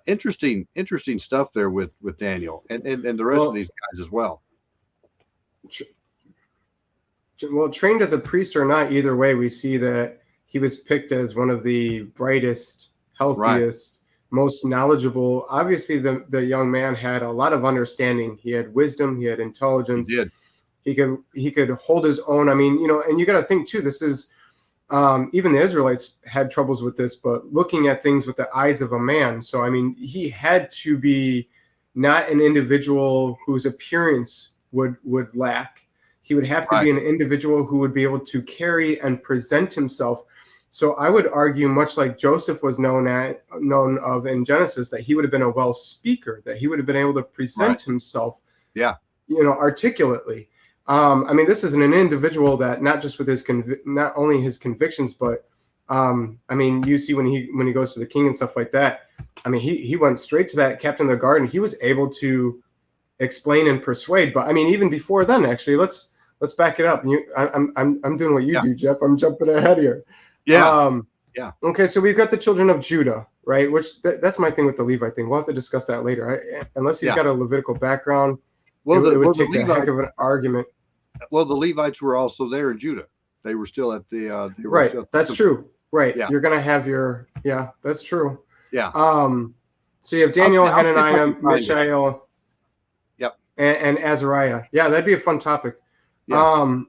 interesting stuff there with Daniel and the rest of these guys as well. Well, trained as a priest or not, either way, we see that he was picked as one of the brightest, healthiest, most knowledgeable. Obviously, the young man had a lot of understanding. He had wisdom. He had intelligence. He did. He could hold his own. I mean, and you got to think too. This is even the Israelites had troubles with this, but looking at things with the eyes of a man. So I mean, he had to be not an individual whose appearance would lack. He would have to be an individual who would be able to carry and present himself. So I would argue, much like Joseph was known of in Genesis, that he would have been a well speaker, that he would have been able to present himself, articulately. I mean, this is an individual that not just with not only his convictions, but I mean, you see when he goes to the king and stuff like that. I mean, he went straight to that captain of the guard, and he was able to explain and persuade. But I mean, even before then, actually, let's back it up. I'm doing what you do, Jeff. I'm jumping ahead here. Okay, so we've got the children of Judah, right? Which that's my thing with the Levite thing. We'll have to discuss that later. Unless he's got a Levitical background, it would take a heck of an argument. Well, the Levites were also there in Judah. They were still at the right. That's true. Right. Yeah. You're gonna have that's true. Yeah. So you have Daniel, Hananiah, Mishael, and Azariah. Yeah, that'd be a fun topic. Yeah.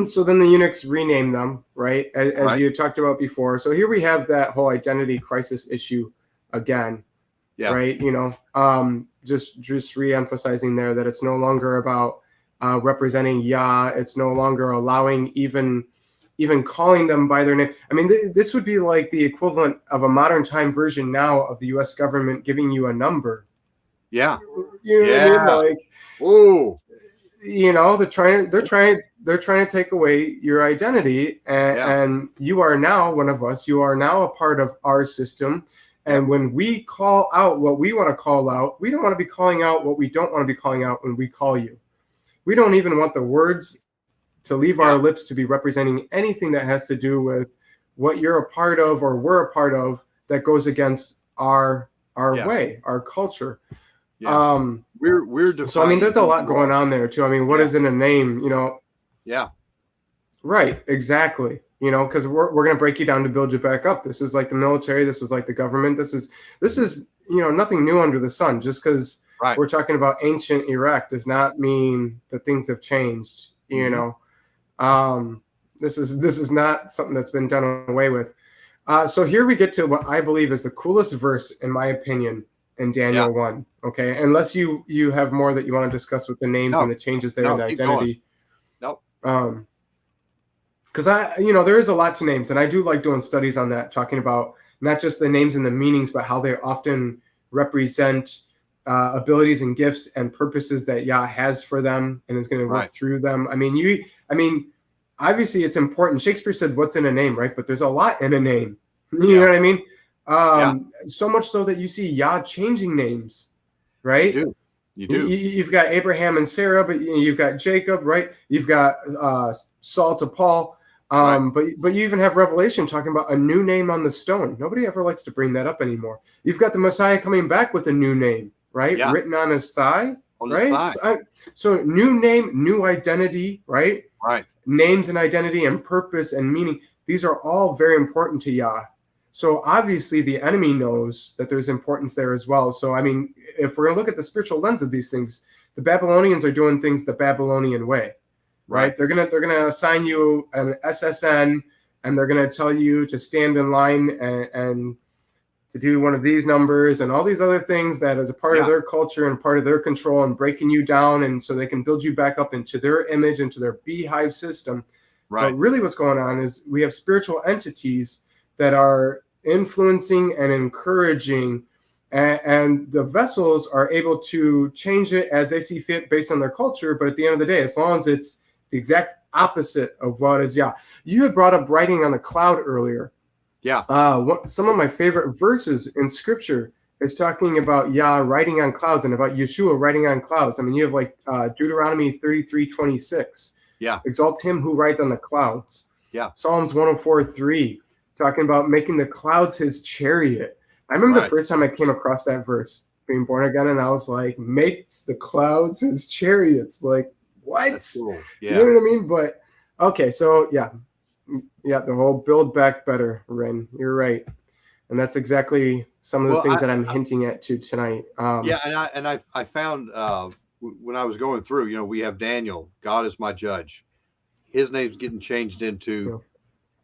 So then the eunuchs renamed them, right? As you talked about before. So here we have that whole identity crisis issue again, right? Just re-emphasizing there that it's no longer about representing Yah. It's no longer allowing even calling them by their name. I mean, this would be like the equivalent of a modern time version now of the U.S. government giving you a number. Yeah. You know what I mean? Like, ooh. They're trying to take away your identity, and you are now one of us. You are now a part of our system. And when we call out what we want to call out, we don't want to be calling out what we don't want to be calling out when we call you. We don't even want the words to leave our lips to be representing anything that has to do with what you're a part of or we're a part of that goes against our way, our culture. Yeah. We're so I mean, there's a lot going on there too. I mean, what is in a name, Yeah. Right. Exactly. Because we're going to break you down to build you back up. This is like the military. This is like the government. This is nothing new under the sun. Just because we're talking about ancient Iraq does not mean that things have changed. This is not something that's been done away with. So here we get to what I believe is the coolest verse, in my opinion, in Daniel 1. Okay, unless you have more that you want to discuss with the names and the changes there in the identity. Nope. Because there is a lot to names, and I do like doing studies on that, talking about not just the names and the meanings, but how they often represent abilities and gifts and purposes that Yah has for them and is going to work through them. I mean, obviously it's important. Shakespeare said, "What's in a name?" Right? But there's a lot in a name. You know what I mean? So much so that you see Yah changing names, right? You do. You've got Abraham and Sarah, but you've got Jacob, right? You've got Saul to Paul. Right. But you even have Revelation talking about a new name on the stone. Nobody ever likes to bring that up anymore. You've got the Messiah coming back with a new name, right? Yeah. Written on his thigh, On his right? thigh. So new name, new identity, right? Right. Names and identity and purpose and meaning. These are all very important to Yah. So obviously the enemy knows that there's importance there as well. So, I mean, if we're going to look at the spiritual lens of these things, the Babylonians are doing things the Babylonian way, right? They're gonna assign you an SSN, and they're gonna tell you to stand in line and to do one of these numbers and all these other things that is a part of their culture and part of their control and breaking you down, and so they can build you back up into their image, into their beehive system. Right. But really what's going on is we have spiritual entities that are influencing and encouraging, and the vessels are able to change it as they see fit based on their culture. But at the end of the day, as long as it's the exact opposite of what is Yah. You had brought up writing on the cloud earlier. Yeah. Some of my favorite verses in scripture is talking about Yah writing on clouds and about Yeshua writing on clouds. I mean, you have like Deuteronomy 33:26. Yeah. Exalt him who rides on the clouds. Yeah. Psalms 104:3, talking about making the clouds his chariot. I remember the first time I came across that verse, being born again, and I was like, makes the clouds his chariots. Like, what? That's cool. Yeah. You know what I mean? But okay, so yeah, the whole build back better, Ren. You're right, and that's exactly some of the things that I'm hinting at to tonight. I found when I was going through, you know, we have Daniel. God is my judge. His name's getting changed into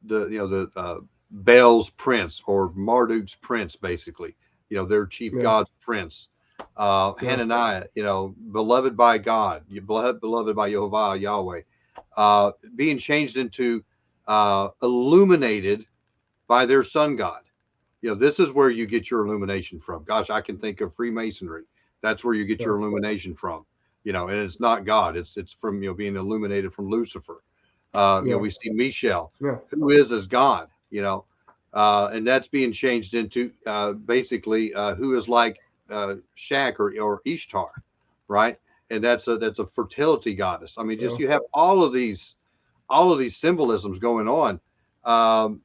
the Baal's prince or Marduk's prince, basically. You know, their chief god's prince. Hananiah, you know, beloved by God, beloved by Jehovah, Yahweh, being changed into illuminated by their sun god. You know, this is where you get your illumination from. Gosh, I can think of Freemasonry. That's where you get your illumination from. You know, and it's not God. It's from, you know, being illuminated from Lucifer. You know, we see Michelle, who is as God, you know, and that's being changed into basically who is like Shak or Ishtar, right? And that's a fertility goddess. I mean, just you have all of these symbolisms going on. What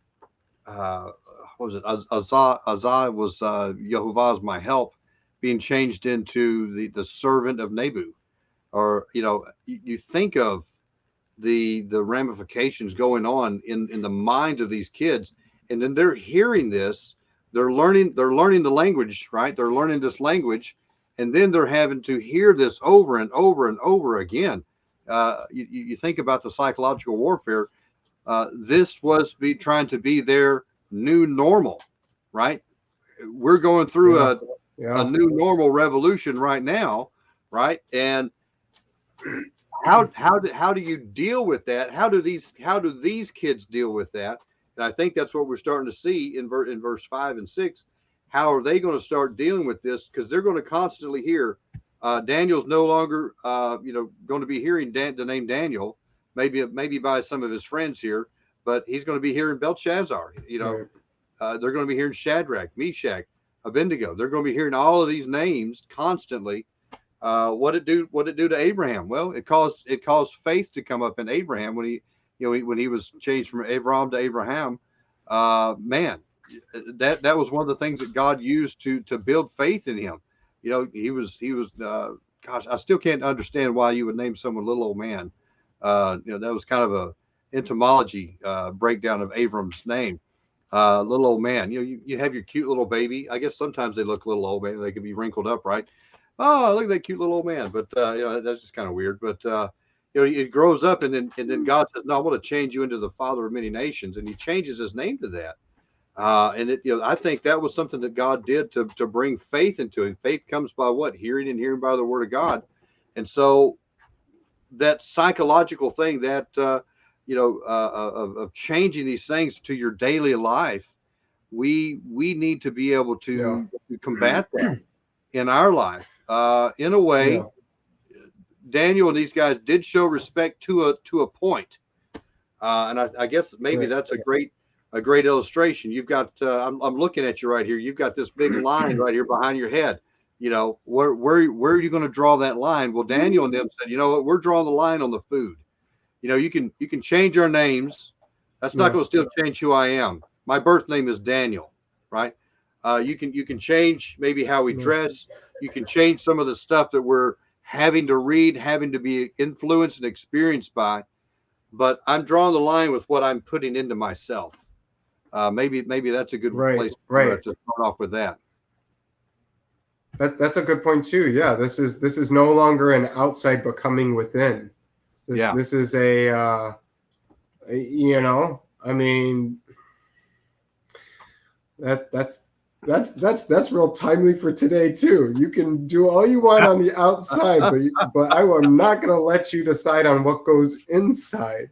was it? Azah was Yehovah's my help, being changed into the servant of Nebu, or you know, you think of the ramifications going on in the minds of these kids, and then they're hearing this, they're learning the language, right? They're learning this language, and then they're having to hear this over and over and over again. You think about the psychological warfare. This was trying to be their new normal, right? We're going through a new normal revolution right now, right? And how do you deal with that? How do these kids deal with that? And I think that's what we're starting to see in verse 5 and 6. How are they going to start dealing with this? Because they're going to constantly hear Daniel's no longer going to be hearing the name Daniel, maybe by some of his friends here, but he's going to be hearing Belshazzar. You know, they're going to be hearing Shadrach, Meshach, Abednego. They're going to be hearing all of these names constantly. What it do to Abraham? Well, it caused faith to come up in Abraham when he was changed from Abram to Abraham. Man, that was one of the things that God used to build faith in him. You know, he was gosh, I still can't understand why you would name someone little old man. You know, that was kind of a etymology breakdown of Abram's name. Little old man. You know, you have your cute little baby. I guess sometimes they look a little old, maybe they can be wrinkled up, right? Oh, look at that cute little old man. But you know, that's just kind of weird. But you know, it grows up, and then God says, "No, I want to change you into the father of many nations," and He changes His name to that. And it, you know, I think that was something that God did to bring faith into it. Faith comes by what? Hearing, and hearing by the word of God. And so that psychological thing that of changing these things to your daily life, we need to be able to combat that in our life. In a way, Daniel and these guys did show respect to a point, and I guess maybe that's a great illustration. You've got I'm looking at you right here. You've got this big line right here behind your head. You know, where are you going to draw that line? Well, Daniel and them said, you know what, we're drawing the line on the food. You know, you can change our names. That's not Yeah. going to still change who I am. My birth name is Daniel, right? You can change maybe how we Yeah. dress. You can change some of the stuff that we're having to read, having to be influenced and experienced by. But I'm drawing the line with what I'm putting into myself. Maybe that's a good Right. place Right. to start off with that. That's a good point too. Yeah, this is no longer an outside but coming within. Yeah. This is a you know, I mean, that's real timely for today too. You can do all you want on the outside, but I am not going to let you decide on what goes inside.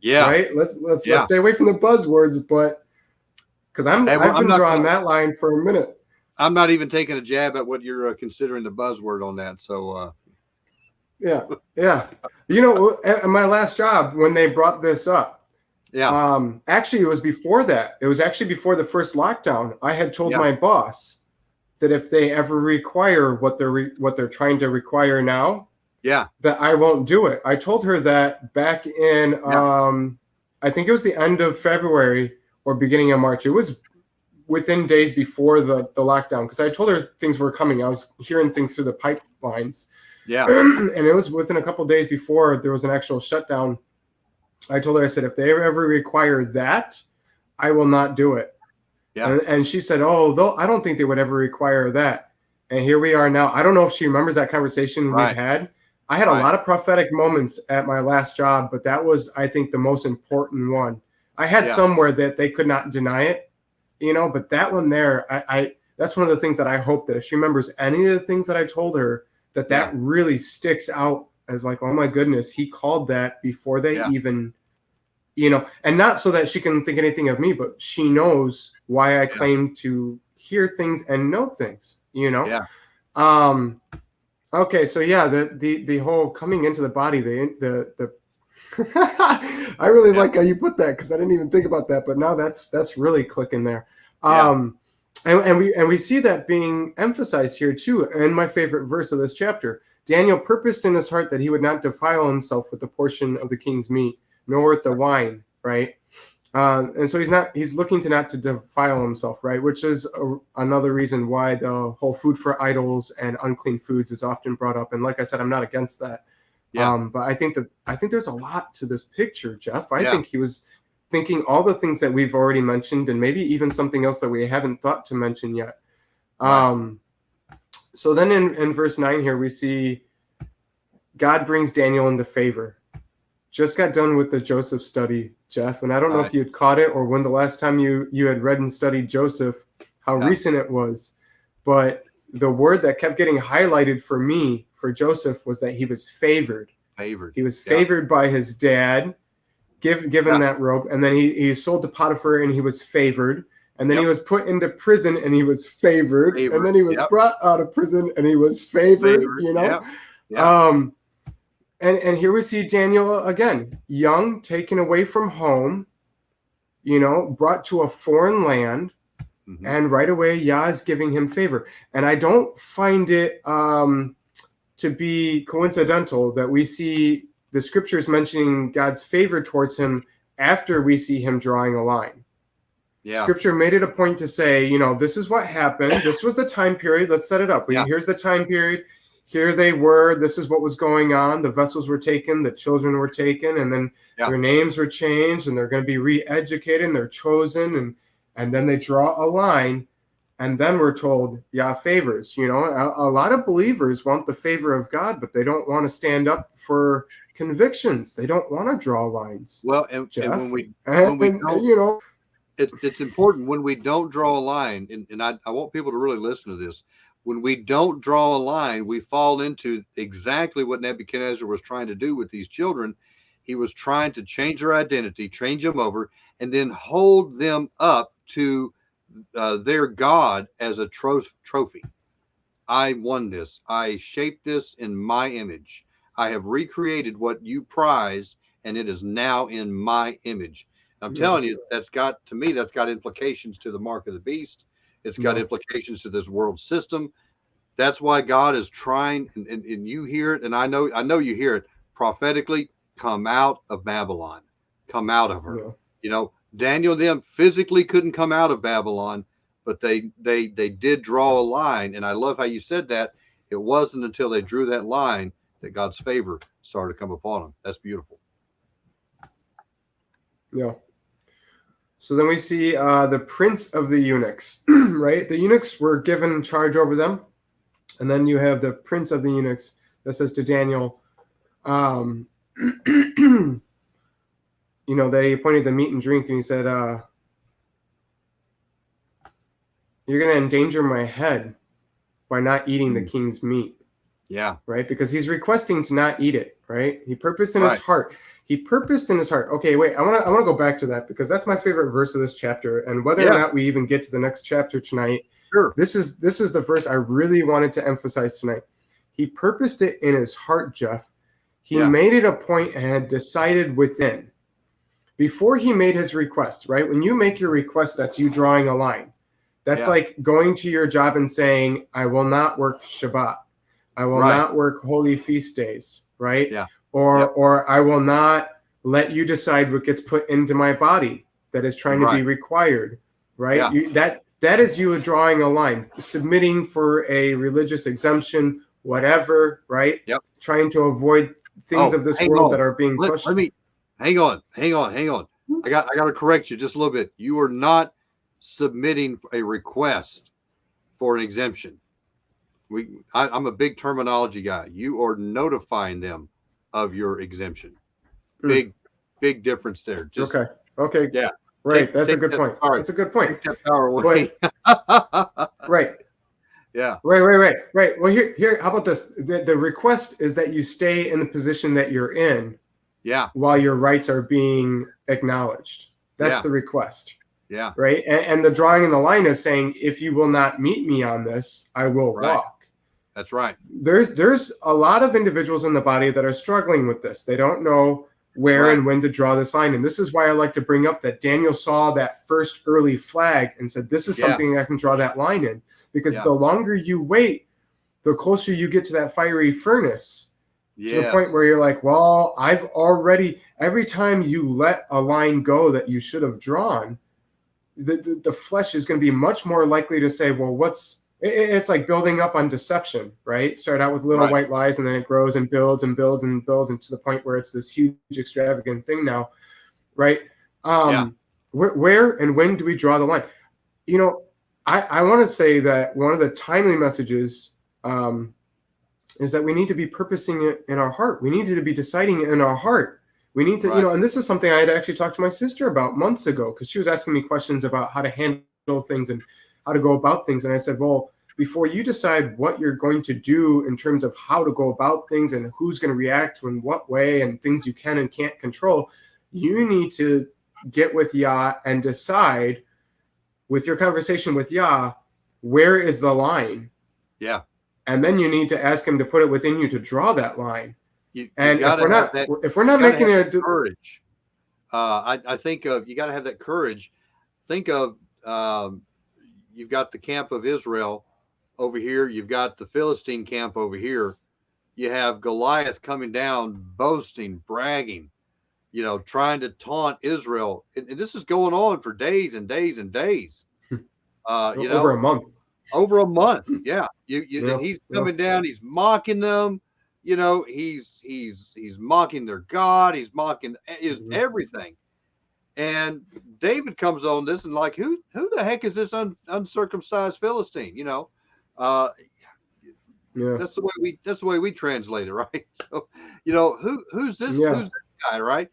Yeah. Right? Let's stay away from the buzzwords, but because I've been drawing that line for a minute. I'm not even taking a jab at what you're considering the buzzword on that. So yeah. You know, at my last job when they brought this up, actually it was before that. It was actually before the first lockdown. I had told my boss that if they ever require what they're trying to require now, that I won't do it. I told her that back in I think it was the end of February or beginning of March. It was within days before the lockdown, because I told her things were coming. I was hearing things through the pipelines. Yeah. And it was within a couple of days before there was an actual shutdown. I told her, I said, if they ever require that, I will not do it. Yeah. And she said, oh, I don't think they would ever require that. And here we are now. I don't know if she remembers that conversation we've had. I had a lot of prophetic moments at my last job, but that was, I think, the most important one. I had somewhere that they could not deny it, you know, but that one there, I that's one of the things that I hope that if she remembers any of the things that I told her, that really sticks out as like, oh my goodness, he called that before they even, you know, and not so that she can think anything of me, but she knows why I claim to hear things and know things, you know? Yeah. Okay. So yeah, the whole coming into the body, the I really like how you put that, because I didn't even think about that, but now that's really clicking there. And we see that being emphasized here too. In my favorite verse of this chapter, Daniel purposed in his heart that he would not defile himself with the portion of the king's meat, nor with the wine, right? And so he's looking to not to defile himself, right? Which is another reason why the whole food for idols and unclean foods is often brought up. And like I said, I'm not against that. Yeah. But I think there's a lot to this picture, Jeff. I think he was thinking all the things that we've already mentioned, and maybe even something else that we haven't thought to mention yet. Right. So then in verse 9 here, we see God brings Daniel into favor. Just got done with the Joseph study, Jeff, and I don't know if you had caught it or when the last time you had read and studied Joseph, how recent it was. But the word that kept getting highlighted for me for Joseph was that he was favored. He was favored by his dad, given that robe, and then he sold to Potiphar and he was favored. And then he was put into prison and he was favored. And then he was brought out of prison and he was favored. You know? And here we see Daniel again, young, taken away from home, you know, brought to a foreign land. Mm-hmm. And right away, Yah is giving him favor. And I don't find it to be coincidental that we see the scriptures mentioning God's favor towards him after we see him drawing a line. Yeah. Scripture made it a point to say, you know, this is what happened. This was the time period. Let's set it up. Here's the time period. Here they were. This is what was going on. The vessels were taken. The children were taken. And then their names were changed. And they're going to be re-educated. And they're chosen. And then they draw a line. And then we're told, Yah favors. You know, a lot of believers want the favor of God, but they don't want to stand up for convictions. They don't want to draw lines. Well, and when we don't, you know, it's important when we don't draw a line, and I want people to really listen to this. When we don't draw a line, we fall into exactly what Nebuchadnezzar was trying to do with these children. He was trying to change their identity, change them over, and then hold them up to their God as a trophy. I won this. I shaped this in my image. I have recreated what you prized, and it is now in my image. I'm telling you, that's got implications to the mark of the beast. It's got implications to this world system. That's why God is trying, and you hear it, and I know you hear it prophetically. Come out of Babylon, come out of her. Yeah. You know, Daniel them physically couldn't come out of Babylon, but they did draw a line, and I love how you said that. It wasn't until they drew that line that God's favor started to come upon them. That's beautiful. Yeah. So then we see the prince of the eunuchs, right? The eunuchs were given charge over them. And then you have the prince of the eunuchs that says to Daniel, you know, they appointed the meat and drink, and he said, you're going to endanger my head by not eating the king's meat. Yeah. Right? Because he's requesting to not eat it, right? He purposed in Right. his heart. He purposed in his heart. Okay, wait, I want to go back to that because that's my favorite verse of this chapter. And whether or not we even get to the next chapter tonight, sure. This is the verse I really wanted to emphasize tonight. He purposed it in his heart, Jeff. He made it a point and had decided within. Before he made his request, right? When you make your request, that's you drawing a line. That's like going to your job and saying, I will not work Shabbat. I will not work holy feast days, right? Yeah. Or I will not let you decide what gets put into my body that is trying to be required, right? Yeah. That is you drawing a line, submitting for a religious exemption, whatever, right? Yep. Trying to avoid things of this world that are being pushed. Let me hang on. I got to correct you just a little bit. You are not submitting a request for an exemption. I'm a big terminology guy. You are notifying them of your exemption. Big difference there. Just, okay. Yeah. Right. That's a good point. That's a good point. Right. Yeah. Right. Well, here. How about this? The request is that you stay in the position that you're in. Yeah. While your rights are being acknowledged. That's the request. Yeah. Right. And the drawing in the line is saying, if you will not meet me on this, I will walk. That's right. There's a lot of individuals in the body that are struggling with this. They don't know where and when to draw this line. And this is why I like to bring up that Daniel saw that first early flag and said, this is something I can draw that line in. Because the longer you wait, the closer you get to that fiery furnace. To the point where you're like, well, I've already, every time you let a line go that you should have drawn, the flesh is going to be much more likely to say, well, it's like building up on deception, right? Start out with little white lies, and then it grows and builds and builds and builds, and to the point where it's this huge, extravagant thing now, right? Where and when do we draw the line? You know, I want to say that one of the timely messages is that we need to be purposing it in our heart. We need to be deciding it in our heart. We need to, you know, and this is something I had actually talked to my sister about months ago, because she was asking me questions about how to handle things and how to go about things. And I said, well, before you decide what you're going to do in terms of how to go about things and who's going to react in what way and things you can and can't control, you need to get with Yah and decide with your conversation with Yah, where is the line? Yeah. And then you need to ask him to put it within you to draw that line. And if we're not making it courage, I think of, you got to have that courage. Think of, you've got the camp of Israel over here. You've got the Philistine camp over here. You have Goliath coming down, boasting, bragging, you know, trying to taunt Israel. And this is going on for days and days and days. Over a month. Over a month. Yeah. And he's coming down. He's mocking them. You know, he's mocking their God. He's mocking everything. And David comes on this and like, who the heck is this uncircumcised Philistine? You know, that's the way we translate it, right? So, you know, who's this guy, right?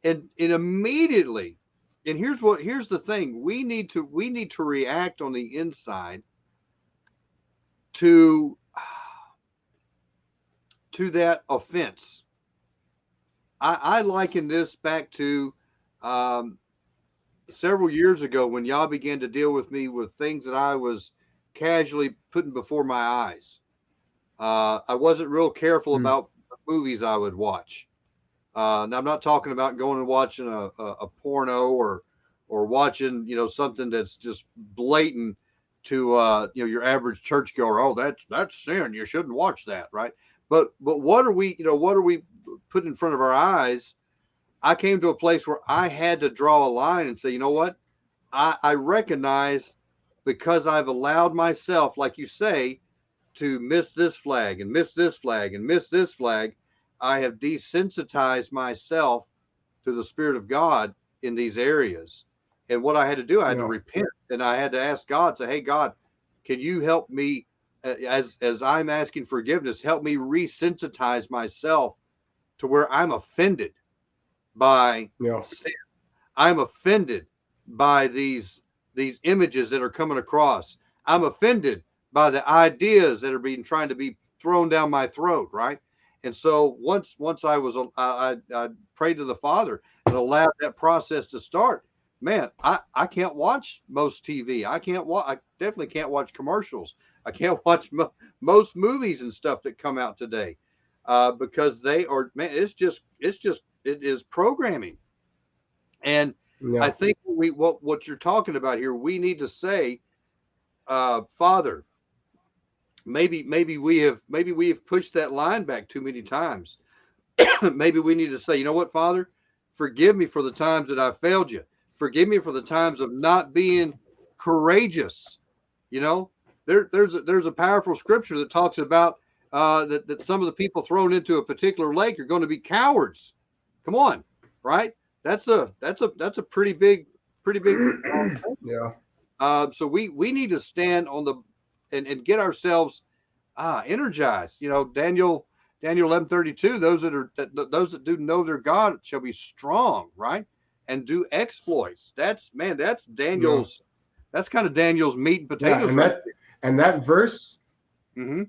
And immediately, and here's the thing: we need to react on the inside to that offense. I liken this back to several years ago when y'all began to deal with me with things that I was casually putting before my eyes. I wasn't real careful about the movies I would watch. Now I'm not talking about going and watching a porno or watching, you know, something that's just blatant your average churchgoer. Oh, that's sin. You shouldn't watch that, right? But what are we putting in front of our eyes? I came to a place where I had to draw a line and say, you know what? I recognize, because I've allowed myself, like you say, to miss this flag and miss this flag and miss this flag, I have desensitized myself to the Spirit of God in these areas. And what I had to do, I had to repent, and I had to ask God, say, hey, God, can you help me, as I'm asking forgiveness, help me resensitize myself to where I'm offended by sin. I'm offended by these images that are coming across. I'm offended by the ideas that are trying to be thrown down my throat, right? And so once I prayed to the Father and allowed that process to start, man, I can't watch most TV. I definitely can't watch commercials. I can't watch most movies and stuff that come out today, because they are, man, it is programming. And I think what you're talking about here, we need to say, Father, maybe we have pushed that line back too many times. Maybe we need to say, you know what, Father, forgive me for the times that I failed you. Forgive me for the times of not being courageous. There's a powerful scripture that talks about that some of the people thrown into a particular lake are going to be cowards. Come on, right? That's a pretty big. So we need to stand on the and get ourselves energized. Daniel 11:32. Those that do know their God shall be strong, right, and do exploits. That's Daniel's. That's kind of Daniel's meat and potatoes. And that verse. Mm-hmm.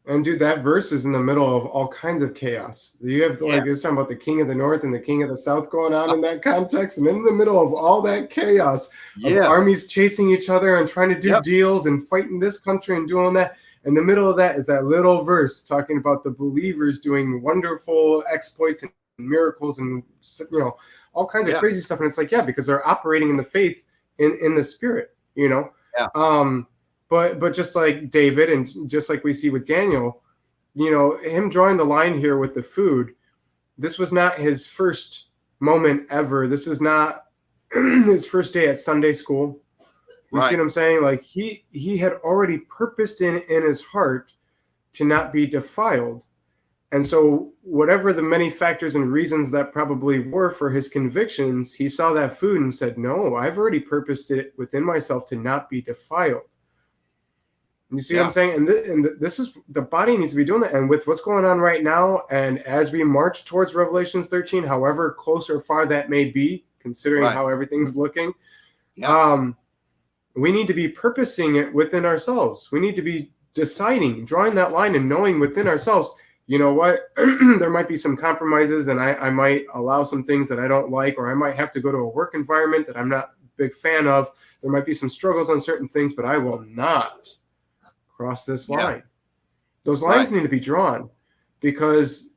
And dude, that verse is in the middle of all kinds of chaos. You have it's talking about the king of the north and the king of the south going on in that context, and in the middle of all that chaos of armies chasing each other and trying to do deals and fighting this country and doing that. In the middle of that is that little verse talking about the believers doing wonderful exploits and miracles and all kinds of crazy stuff. And it's like, because they're operating in the faith in the Spirit, But just like David, and just like we see with Daniel, him drawing the line here with the food, this was not his first moment ever. This is not his first day at Sunday school. You see what I'm saying? Like he had already purposed in his heart to not be defiled. And so whatever the many factors and reasons that probably were for his convictions, he saw that food and said, no, I've already purposed it within myself to not be defiled. You see what I'm saying? And this is, the body needs to be doing that. And with what's going on right now, and as we march towards Revelations 13, however close or far that may be, considering how everything's looking, we need to be purposing it within ourselves. We need to be deciding, drawing that line and knowing within ourselves, you know what, there might be some compromises, and I might allow some things that I don't like, or I might have to go to a work environment that I'm not a big fan of. There might be some struggles on certain things, but I will not cross this line. Those lines need to be drawn, because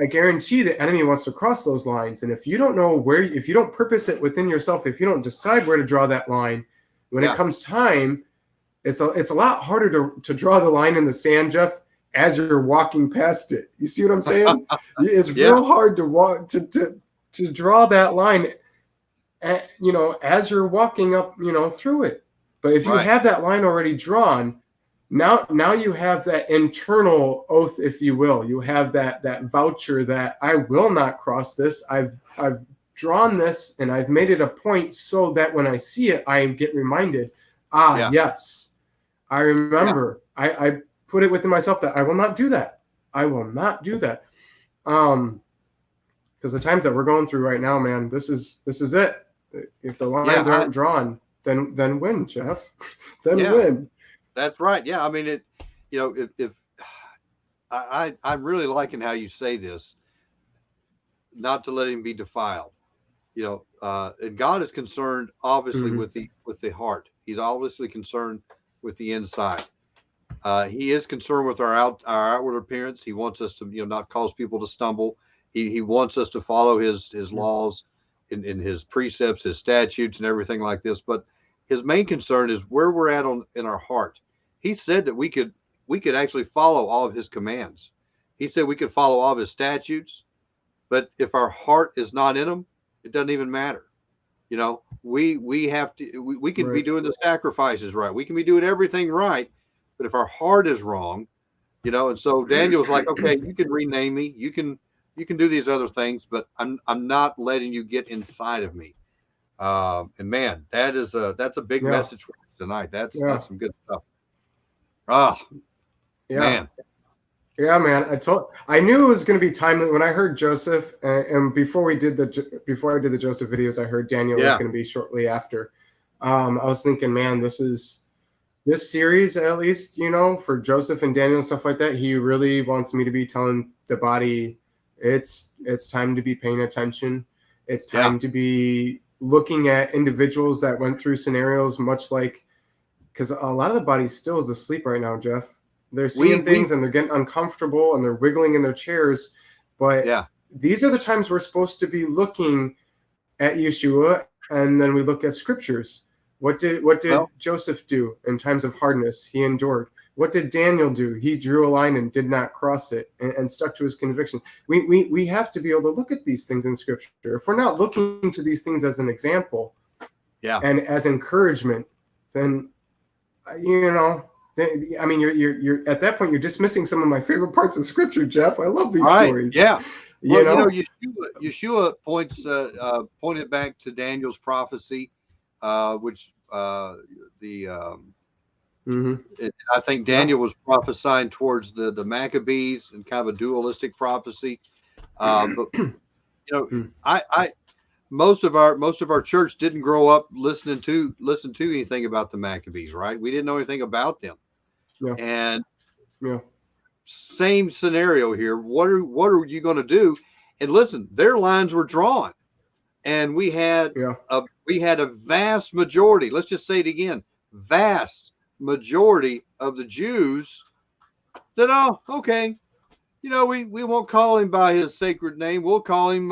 I guarantee the enemy wants to cross those lines. And if you don't know where, if you don't purpose it within yourself, if you don't decide where to draw that line, when it comes time, it's a lot harder to draw the line in the sand, Jeff, as you're walking past it. You see what I'm saying? It's real hard to walk to draw that line, as you're walking up, through it. But if you have that line already drawn, now you have that internal oath, if you will. You have that voucher that I will not cross this. I've drawn this, and I've made it a point so that when I see it, I get reminded, yes, I remember. I put it within myself that I will not do that. I will not do that. Because the times that we're going through right now, man, this is it. If the lines aren't drawn, then win, Jeff. Win. That's right. Yeah. I mean, if I'm really liking how you say this, not to let him be defiled, and God is concerned obviously with the heart. He's obviously concerned with the inside. He is concerned with our outward appearance. He wants us to, not cause people to stumble. He wants us to follow his laws and his precepts, his statutes, and everything like this. But His main concern is where we're at in our heart. He said that we could actually follow all of his commands. He said we could follow all of his statutes, but if our heart is not in them, it doesn't even matter. You know, we have to, we can be doing the sacrifices right. We can be doing everything right. But if our heart is wrong, you know, and so Daniel's like, okay, you can rename me. You can do these other things, but I'm not letting you get inside of me. And man, that's a big message for us tonight. That's some good stuff. Man. Yeah, man. I knew it was going to be timely when I heard Joseph, and before I did the Joseph videos, I heard Daniel was going to be shortly after. I was thinking, man, this series, at least, you know, for Joseph and Daniel and stuff like that, he really wants me to be telling the body, it's time to be paying attention. It's time to be looking at individuals that went through scenarios much like, because a lot of the body still is asleep right now, Jeff. They're seeing things and they're getting uncomfortable and they're wiggling in their chairs. But these are the times we're supposed to be looking at Yeshua, and then we look at scriptures. What did Joseph do in times of hardness? He endured. What did Daniel do? He drew a line and did not cross it and stuck to his conviction. We have to be able to look at these things in scripture. If we're not looking to these things as an example and as encouragement, then, you know, I mean, you're at that point, you're dismissing some of my favorite parts of scripture, Jeff. I love these stories. Yeah. You know, Yeshua pointed back to Daniel's prophecy, which I think Daniel was prophesying towards the Maccabees and kind of a dualistic prophecy. But you know, most of our church didn't grow up listen to anything about the Maccabees, right? We didn't know anything about them. Yeah. And same scenario here. What are you going to do? And listen, their lines were drawn, and we had a vast majority. Let's just say it again: vast majority of the Jews said, "Oh, okay, you know, we won't call him by his sacred name. We'll call him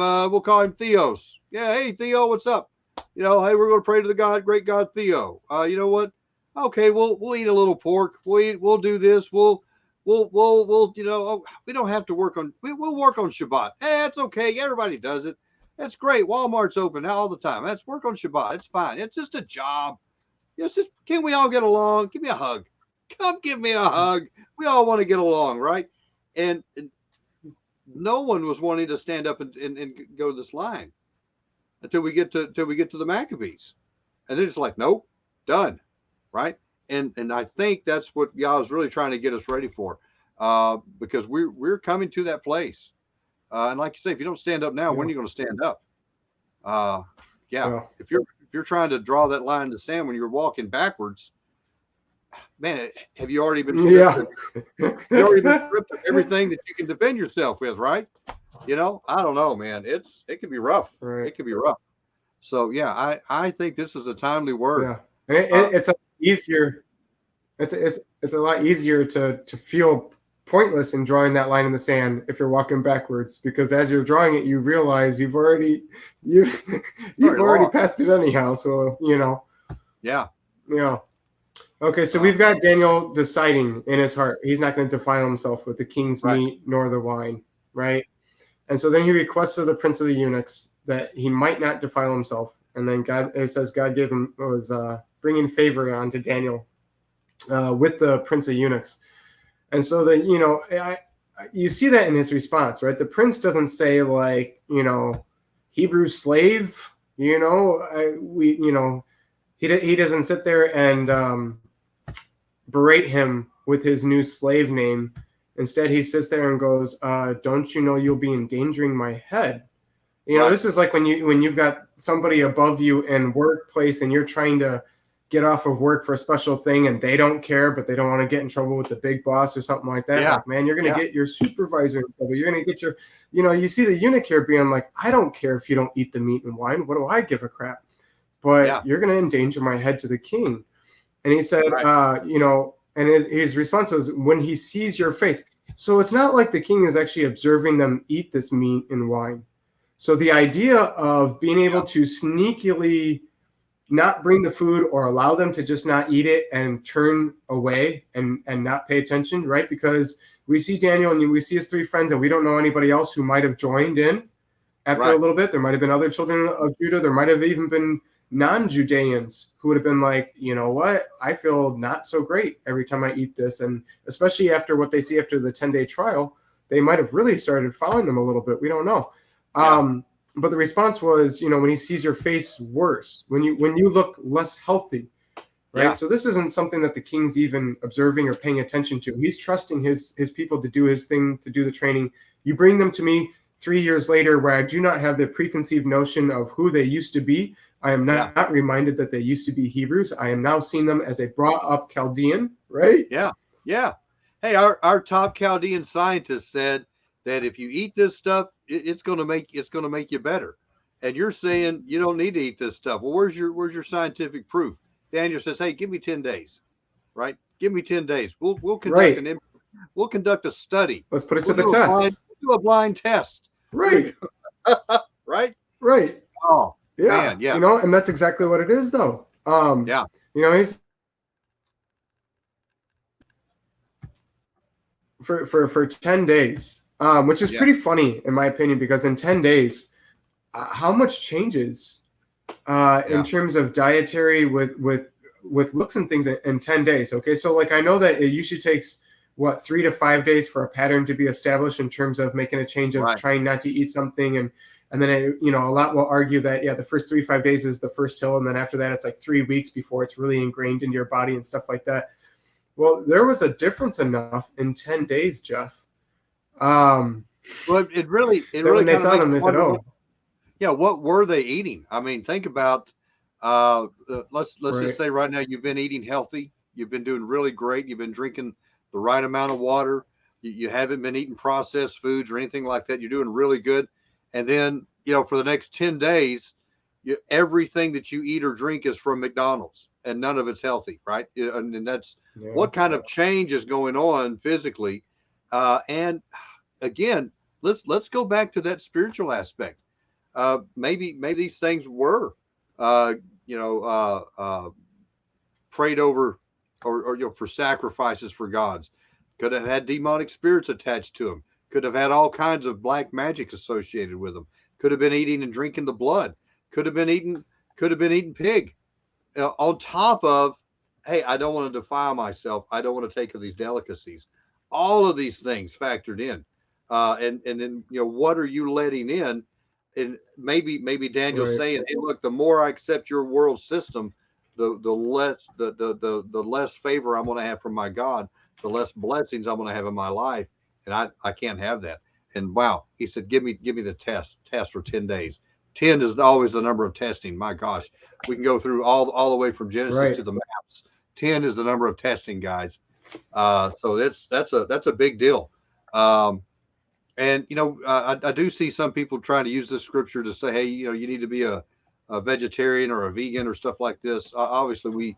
Theos. Yeah, hey Theo, what's up? You know, hey, we're going to pray to the great God Theo. You know what? Okay, we'll eat a little pork. We'll do this. We'll you know, we don't have to work on. We'll work on Shabbat. Hey, that's okay. Everybody does it. That's great. Walmart's open all the time. Let's work on Shabbat. It's fine. It's just a job. Can we all get along? Give me a hug. Come give me a hug. We all want to get along, right? And no one was wanting to stand up and go to this line until we get to the Maccabees, and then it's like, nope, done, right? And I think that's what Yah is really trying to get us ready for, because we're coming to that place, and like you say, if you don't stand up now, when are you going to stand up? If you're trying to draw that line in the sand when you're walking backwards, man, have you already been stripped? You already been stripped of everything that you can defend yourself with, right? You know, I don't know, man. It can be rough. Right. It can be rough. So I think this is a timely word. Yeah, it's a lot easier to feel pointless in drawing that line in the sand if you're walking backwards, because as you're drawing it, you realize you've already passed it anyhow. So you know. Yeah. Okay, so we've got Daniel deciding in his heart he's not going to defile himself with the king's meat nor the wine, right? And so then he requests of the prince of the eunuchs that he might not defile himself. And then God was bringing favor on to Daniel with the prince of eunuchs. And so you see that in his response, right? The prince doesn't say like, you know, Hebrew slave, you know, he doesn't sit there and berate him with his new slave name. Instead, he sits there and goes, don't you know you'll be endangering my head? You know, this is like when you've got somebody above you in workplace and you're trying to get off of work for a special thing and they don't care, but they don't want to get in trouble with the big boss or something like that. Like, man, you're going to get your supervisor in trouble. You're going to get you see the eunuch here being like, I don't care if you don't eat the meat and wine. What do I give a crap? But you're going to endanger my head to the king. And he said, and his response was, when he sees your face. So it's not like the king is actually observing them eat this meat and wine. So the idea of being able to sneakily not bring the food or allow them to just not eat it and turn away and not pay attention, right? Because we see Daniel and we see his 3 friends, and we don't know anybody else who might have joined in after a little bit. There might have been other children of Judah. There might have even been non-Judeans who would have been like, you know what, I feel not so great every time I eat this. And especially after what they see after the 10-day trial, they might have really started following them a little bit. We don't know. But the response was, when he sees your face worse, when you look less healthy, right? Yeah. So this isn't something that the king's even observing or paying attention to. He's trusting his people to do his thing, to do the training. You bring them to me 3 years later, where I do not have the preconceived notion of who they used to be. I am not reminded that they used to be Hebrews. I am now seeing them as a brought up Chaldean, right? Yeah. Yeah. Hey, our top Chaldean scientist said that if you eat this stuff, it's going to make you better. And you're saying you don't need to eat this stuff. Well, where's your scientific proof? Daniel says, "Hey, give me 10 days, right? Give me 10 days. We'll conduct we'll conduct a study. Let's put it to the test. We'll do a blind test, right? Right? Right. Oh, yeah, man, yeah. And that's exactly what it is, though. He's for 10 days, which is pretty funny in my opinion, because in 10 days, how much changes in terms of dietary with looks and things in 10 days. Okay, so like I know that it usually takes 3 to 5 days for a pattern to be established in terms of making a change of trying not to eat something, and then a lot will argue that the first 3 to 5 days is the first hill, and then after that it's like 3 weeks before it's really ingrained into your body and stuff like that. Well, there was a difference enough in 10 days, Jeff. Well, it really when they saw them, they said, "Oh, yeah." What were they eating? I mean, think about. Let's just say right now you've been eating healthy. You've been doing really great. You've been drinking the right amount of water. You haven't been eating processed foods or anything like that. You're doing really good. And then for the next 10 days, everything that you eat or drink is from McDonald's, and none of it's healthy, right? And that's what kind of change is going on physically. And again, let's go back to that spiritual aspect. Maybe these things were, prayed over or for sacrifices for gods. Could have had demonic spirits attached to them. Could have had all kinds of black magic associated with them. Could have been eating and drinking the blood. Could have been eating pig. On top of, hey, I don't want to defile myself. I don't want to take of these delicacies. All of these things factored in. And then, what are you letting in? And maybe Daniel's saying, hey, look, the more I accept your world system, the less favor I'm going to have from my God, the less blessings I'm going to have in my life. And I can't have that. And wow, he said, give me the test for 10 days. 10 is always the number of testing. My gosh, we can go through all the way from Genesis to the maps. 10 is the number of testing, guys. So that's a big deal. And I do see some people trying to use this scripture to say, hey, you need to be a vegetarian or a vegan or stuff like this. Obviously,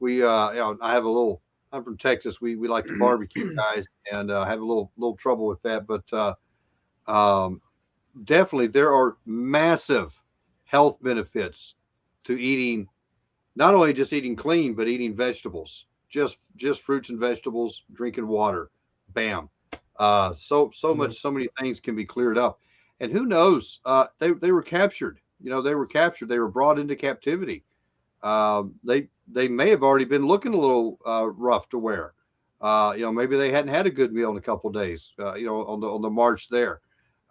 I have a little. I'm from Texas. We like to barbecue, guys, and have a little trouble with that. But definitely, there are massive health benefits to eating, not only just eating clean, but eating vegetables, just fruits and vegetables, drinking water. Bam. So many things can be cleared up. And who knows? They were captured. They were captured. They were brought into captivity. They may have already been looking a little rough to wear. Maybe they hadn't had a good meal in a couple of days. On the march there.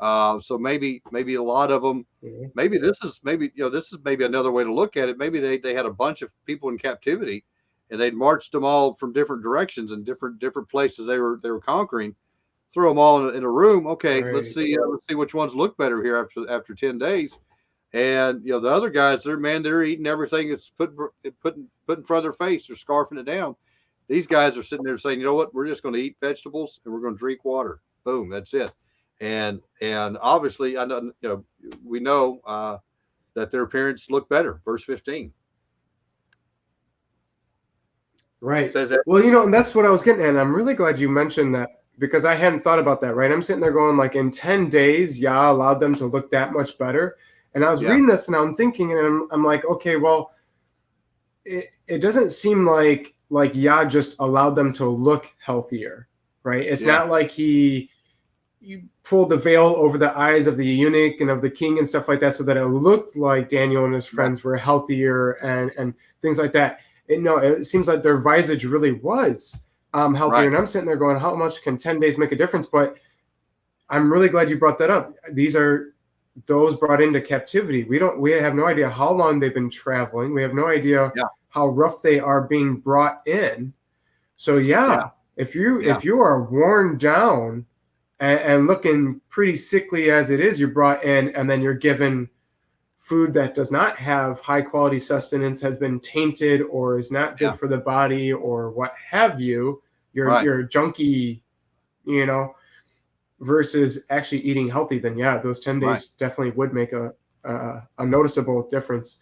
So maybe a lot of them. Maybe this is another way to look at it. Maybe they had a bunch of people in captivity, and they'd marched them all from different directions and different places they were conquering. Throw them all in a room. Okay, let's see which ones look better here after 10 days. And the other guys, they're eating everything that's put in front of their face. They're scarfing it down. These guys are sitting there saying, you know what? We're just going to eat vegetables and we're going to drink water. Boom, that's it. And obviously, we know that their appearance looked better. Verse 15. Right. Says that. Well, and that's what I was getting at. And I'm really glad you mentioned that, because I hadn't thought about that. Right. I'm sitting there going, like, in 10 days, Yah allowed them to look that much better. And I was reading this and I'm thinking, and I'm like, okay, well, it doesn't seem like Yah just allowed them to look healthier, right? It's not like he pulled the veil over the eyes of the eunuch and of the king and stuff like that, so that it looked like Daniel and his friends were healthier and things like that. No, it seems like their visage really was healthier. Right. And I'm sitting there going, how much can 10 days make a difference? But I'm really glad you brought that up. These are those brought into captivity. We have no idea how long they've been traveling. We have no idea how rough they are being brought in. So if you are worn down and looking pretty sickly as it is, you're brought in, and then you're given food that does not have high quality sustenance, has been tainted, or is not good for the body, or what have you. You're a junkie, versus actually eating healthy. Then those 10 days definitely would make a noticeable difference,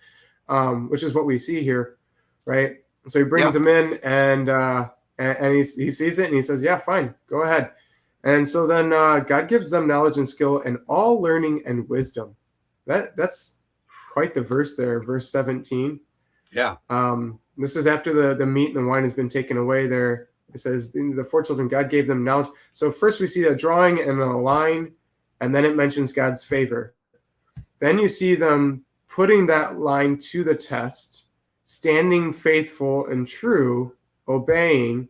which is what we see here, right? So he brings them in, and he sees it, and he says, "Yeah, fine, go ahead." And so then God gives them knowledge and skill and all learning and wisdom. That's quite the verse there, verse 17. Yeah. This is after the meat and the wine has been taken away there. It says, the 4 children, God gave them knowledge. So first we see a drawing and a line, and then it mentions God's favor. Then you see them putting that line to the test, standing faithful and true, obeying.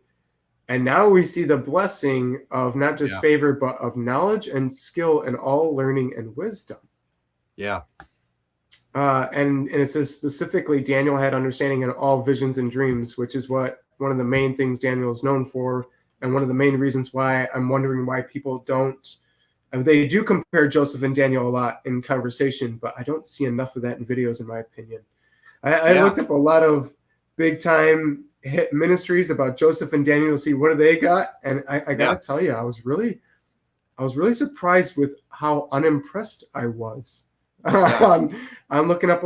And now we see the blessing of not just favor, but of knowledge and skill and all learning and wisdom. Yeah. And it says specifically, Daniel had understanding in all visions and dreams, which is one of the main things Daniel is known for. And one of the main reasons why I'm wondering why people don't, they do compare Joseph and Daniel a lot in conversation, but I don't see enough of that in videos, in my opinion. I looked up a lot of big time hit ministries about Joseph and Daniel to see what do they got, and I gotta tell you, I was really surprised with how unimpressed I was. I'm looking up.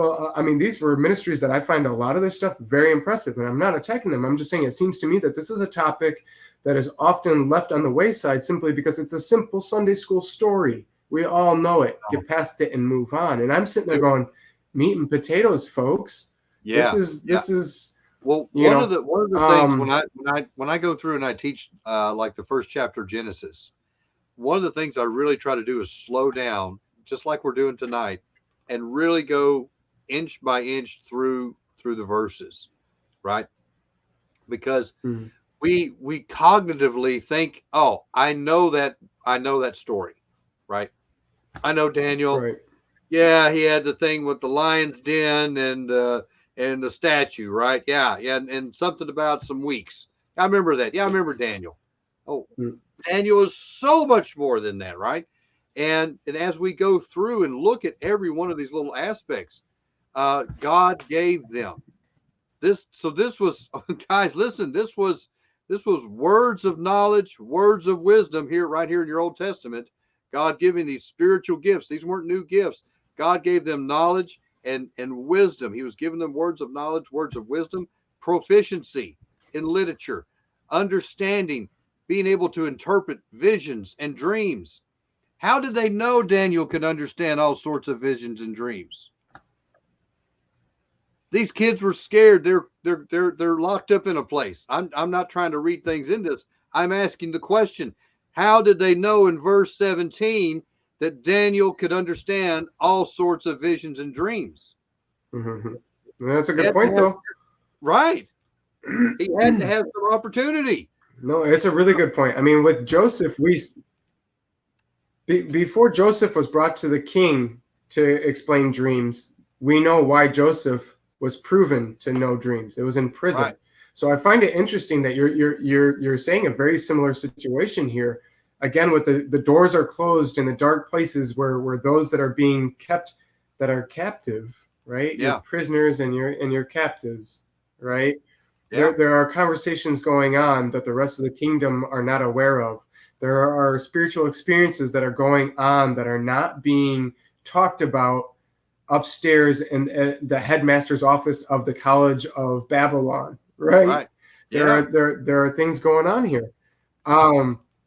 These were ministries that I find a lot of their stuff very impressive, and I'm not attacking them. I'm just saying it seems to me that this is a topic that is often left on the wayside simply because it's a simple Sunday school story. We all know it. Get past it and move on. And I'm sitting there going, meat and potatoes, folks. Yeah. This is. Well, one of the things when I go through and I teach like the first chapter of Genesis, one of the things I really try to do is slow down, just like we're doing tonight, and really go inch by inch through the verses, right? Because we cognitively think, oh, I know that story, right? I know Daniel. Right. Yeah, he had the thing with the lion's den and the statue, right? Yeah, and something about some weeks. I remember that. Yeah, I remember Daniel. Oh, Daniel is so much more than that, right? And as we go through and look at every one of these little aspects, God gave them this. So this was, guys, listen, this was words of knowledge, words of wisdom right here in your Old Testament. God giving these spiritual gifts. These weren't new gifts. God gave them knowledge and wisdom. He was giving them words of knowledge, words of wisdom, proficiency in literature, understanding, being able to interpret visions and dreams. How did they know Daniel could understand all sorts of visions and dreams? These kids were scared. They're locked up in a place. I'm not trying to read things in this. I'm asking the question, how did they know in verse 17 that Daniel could understand all sorts of visions and dreams? Mm-hmm. That's a good point, though. Right. He had to have some opportunity. No, it's a really good point. I mean, with Joseph, before Joseph was brought to the king to explain dreams, we know why Joseph was proven to know dreams. It was in prison. Right. So I find it interesting that you're saying a very similar situation here. Again, with the doors are closed in the dark places where those that are being kept, that are captive, right? Yeah. You're prisoners and you're captives, right? Yeah. There are conversations going on that the rest of the kingdom are not aware of. There are spiritual experiences that are going on that are not being talked about upstairs in the headmaster's office of the College of Babylon, right? Right. Yeah. There are things going on here.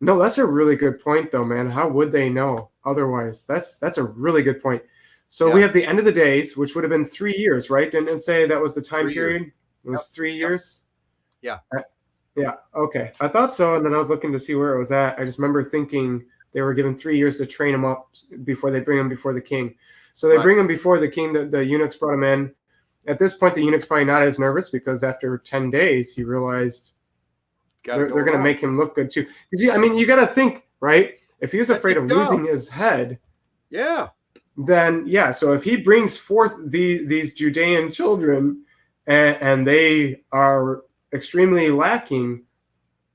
No, that's a really good point, though, man. How would they know otherwise? That's a really good point. So we have the end of the days, which would have been 3 years, right? Didn't it say that was the time period? It was 3 years. Yeah. Yeah. Okay. I thought so. And then I was looking to see where it was at. I just remember thinking they were given 3 years to train him up before they bring him before the king. So they bring him before the king. The eunuchs brought him in. At this point, the eunuch's probably not as nervous because after 10 days, he realized they're going to make him look good too. Because you got to think, right? If he was afraid of losing his head, then so if he brings forth these Judean children and they are extremely lacking,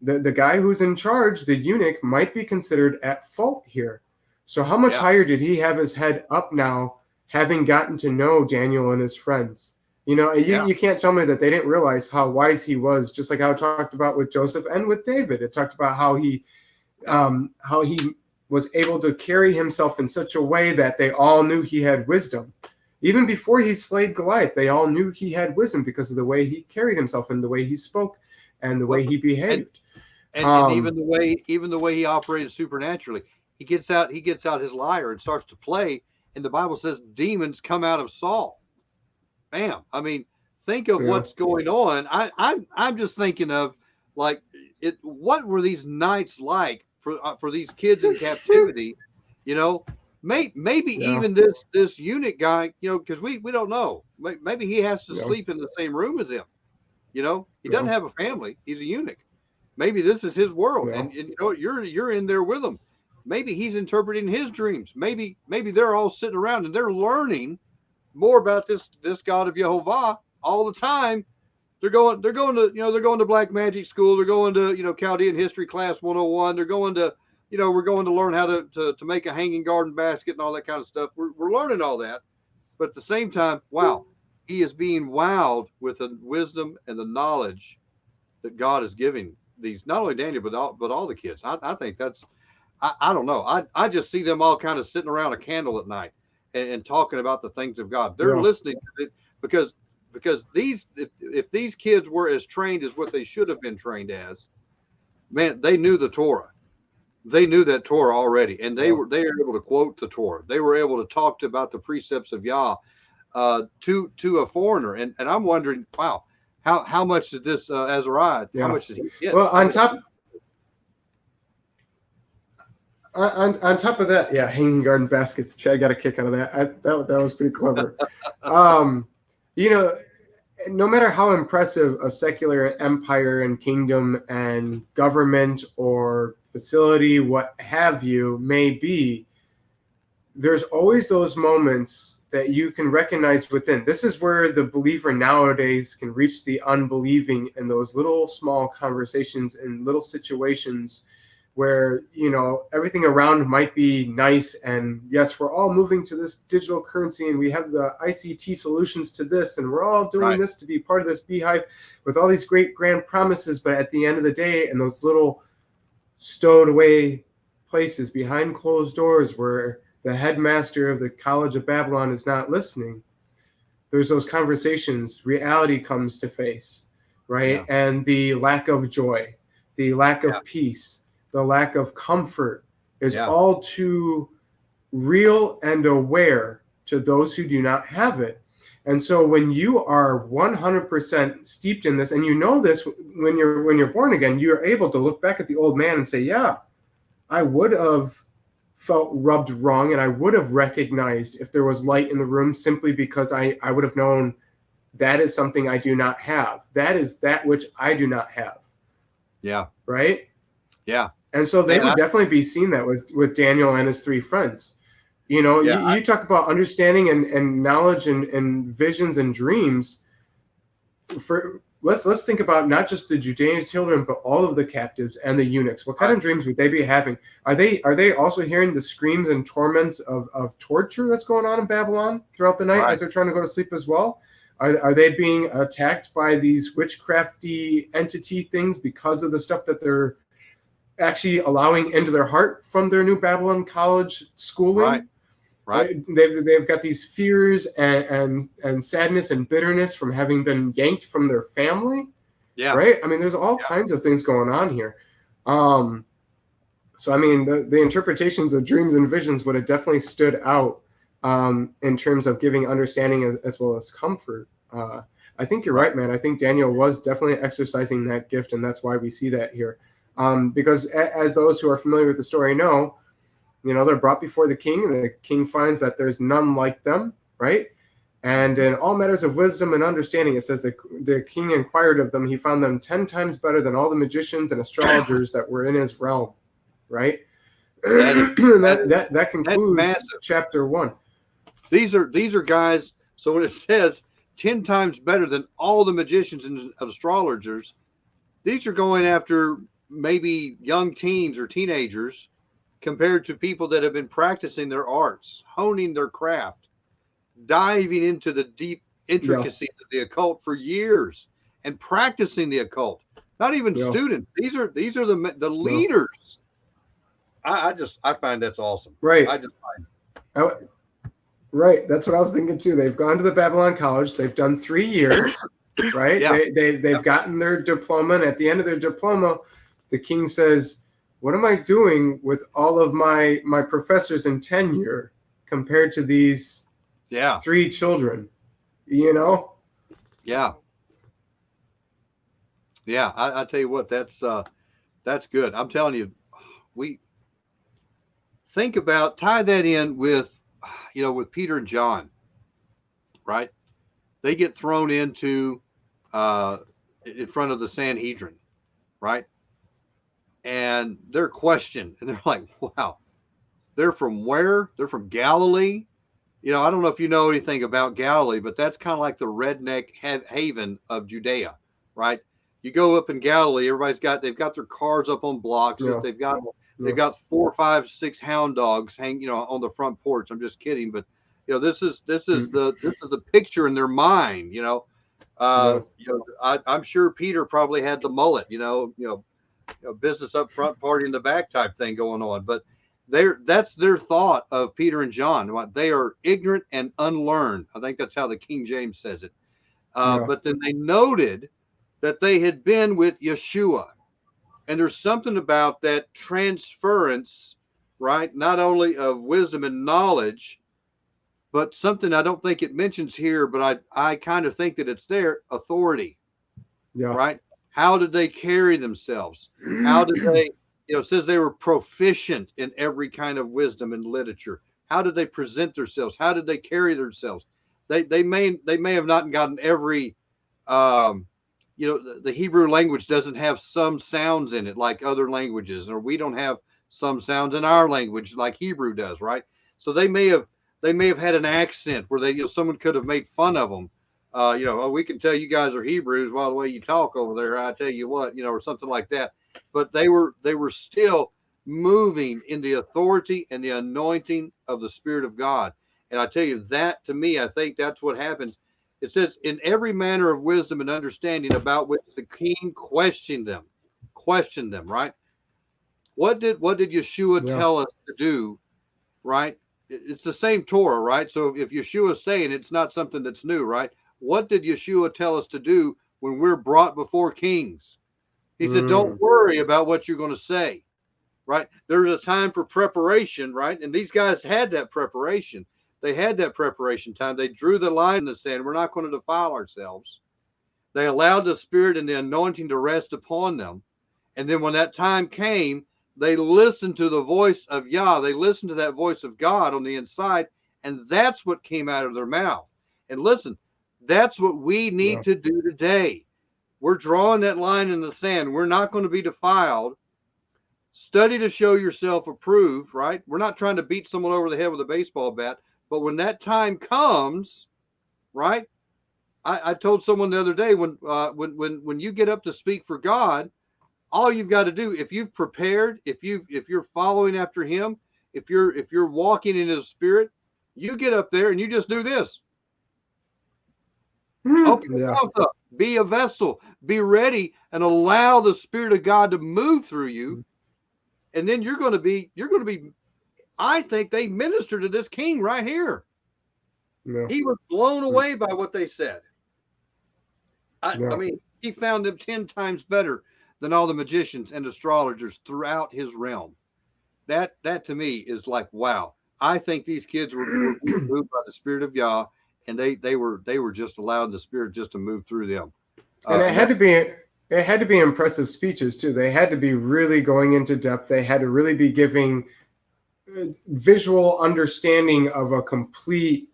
the guy who's in charge, the eunuch, might be considered at fault here. So how much higher did he have his head up now, having gotten to know Daniel and his friends? You can't tell me that they didn't realize how wise he was, just like how it talked about with Joseph and with David. It talked about how he was able to carry himself in such a way that they all knew he had wisdom. Even before he slayed Goliath, they all knew he had wisdom because of the way he carried himself and the way he spoke and the way he behaved. And even the way he operated supernaturally. He gets out his lyre and starts to play, and the Bible says demons come out of Saul. Bam. I mean, think of what's going on. I'm just thinking of what were these nights like for these kids in captivity? Maybe even this eunuch guy, because we don't know. Maybe he has to sleep in the same room as him. He doesn't have a family. He's a eunuch. Maybe this is his world, and you're in there with him. Maybe he's interpreting his dreams. Maybe they're all sitting around and they're learning more about this God of Jehovah all the time. They're going to black magic school. They're going to Chaldean history class 101. They're going to we're going to learn how to make a hanging garden basket and all that kind of stuff. We're learning all that, but at the same time, wow, he is being wowed with the wisdom and the knowledge that God is giving these, not only Daniel but all the kids. I think that's I don't know. I just see them all kind of sitting around a candle at night and talking about the things of God. They're listening to it because if these kids were as trained as what they should have been trained as, man, they knew the Torah. They knew that Torah already, and they were able to quote the Torah. They were able to talk about the precepts of Yah to a foreigner. And I'm wondering, wow, how much did this Azariah? How much did he get? Well, on top of that, hanging garden baskets. Chad got a kick out of that. That was pretty clever. No matter how impressive a secular empire and kingdom and government or facility, what have you, may be, there's always those moments that you can recognize within. This is where the believer nowadays can reach the unbelieving in those little small conversations and little situations where, everything around might be nice. And yes, we're all moving to this digital currency and we have the ICT solutions to this. And we're all doing this to be part of this beehive with all these great grand promises. But at the end of the day, in those little stowed away places behind closed doors where the headmaster of the College of Babylon is not listening, there's those conversations. Reality comes to face, right? And the lack of joy, the lack of peace, the lack of comfort is all too real and aware to those who do not have it. And so when you are 100% steeped in this, and this when you're born again, you're able to look back at the old man and say, I would have felt rubbed wrong, and I would have recognized if there was light in the room simply because I would have known that is something I do not have. That is that which I do not have. Yeah. Right? Yeah. And so they would definitely be seeing that with Daniel and his three friends. You talk about understanding and knowledge and visions and dreams. Let's think about not just the Judean children, but all of the captives and the eunuchs. What kind of dreams would they be having? Are they also hearing the screams and torments of torture that's going on in Babylon throughout the night as they're trying to go to sleep as well? Are they being attacked by these witchcrafty entity things because of the stuff that they're actually allowing into their heart from their new Babylon college schooling? Right. They've got these fears and sadness and bitterness from having been yanked from their family. Yeah. Right. I mean, there's all kinds of things going on here. So I mean, the interpretations of dreams and visions would have definitely stood out in terms of giving understanding as well as comfort. I think you're right, man. I think Daniel was definitely exercising that gift, and that's why we see that here. Because as those who are familiar with the story know, they're brought before the king, and the king finds that there's none like them, right? And in all matters of wisdom and understanding, it says that the king inquired of them. He found them 10 times better than all the magicians and astrologers that were in his realm, right? That concludes chapter 1. These are guys. So when it says 10 times better than all the magicians and astrologers, these are going after maybe young teens or teenagers compared to people that have been practicing their arts, honing their craft, diving into the deep intricacies of the occult for years and practicing the occult. Not even students. These are the leaders. I find that's awesome. Right. Right. That's what I was thinking too. They've gone to the Babylon College. They've done 3 years, right? Yeah. They've gotten their diploma, and at the end of their diploma, the king says, "What am I doing with all of my professors in tenure compared to these 3 children?" Yeah. Yeah. I tell you what, that's good. I'm telling you, we think about, tie that in with, with Peter and John, right? They get thrown into in front of the Sanhedrin, right? And they're questioned, and they're like, wow, they're from where? They're from Galilee. I don't know if you know anything about Galilee, but that's kind of like the redneck haven of Judea, right? You go up in Galilee, they've got their cars up on blocks. Yeah. They've got 4, 5, 6 hound dogs hanging, on the front porch. I'm just kidding, but this is the picture in their mind. I'm sure Peter probably had the mullet, business up front, party in the back type thing going on. But that's their thought of Peter and John. They are ignorant and unlearned. I think that's how the King James says it. But then they noted that they had been with Yeshua. And there's something about that transference, right? Not only of wisdom and knowledge, but something I don't think it mentions here, but I kind of think that it's there, authority, right? How did they carry themselves? How did they, it says they were proficient in every kind of wisdom and literature. How did they present themselves? How did they carry themselves? They may have not gotten every, the Hebrew language doesn't have some sounds in it like other languages, or we don't have some sounds in our language like Hebrew does, right? So they may have had an accent where someone could have made fun of them. We can tell you guys are Hebrews by the way you talk over there. I tell you what, or something like that. But they were still moving in the authority and the anointing of the Spirit of God. And I tell you that, to me, I think that's what happens. It says, in every manner of wisdom and understanding about which the king questioned them, right? What did Yeshua tell us to do, right? It's the same Torah, right? So if Yeshua is saying it's not something that's new, right? What did Yeshua tell us to do when we're brought before kings? He said, don't worry about what you're going to say, right? There's a time for preparation, right? And these guys had that preparation. They had that preparation time. They drew the line in the sand. We're not going to defile ourselves. They allowed the Spirit and the anointing to rest upon them. And then when that time came, they listened to the voice of Yah. They listened to that voice of God on the inside. And that's what came out of their mouth. And listen, that's what we need to do today. We're drawing that line in the sand. We're not going to be defiled. Study to show yourself approved, right? We're not trying to beat someone over the head with a baseball bat. But when that time comes, right? I told someone the other day, when you get up to speak for God, all you've got to do, if you've prepared, if you're following after Him, if you're walking in His Spirit, you get up there and you just do this. Open your mouth up, be a vessel, be ready, and allow the Spirit of God to move through you, and then you're going to be. I think they ministered to this king right here. Yeah. He was blown away by what they said. I mean, he found them 10 times better than all the magicians and astrologers throughout his realm. That to me is like, wow. I think these kids were moved by the Spirit of Yah, and they were just allowing the Spirit just to move through them. And it had to be impressive speeches too. They had to be really going into depth. They had to really be giving visual understanding of a complete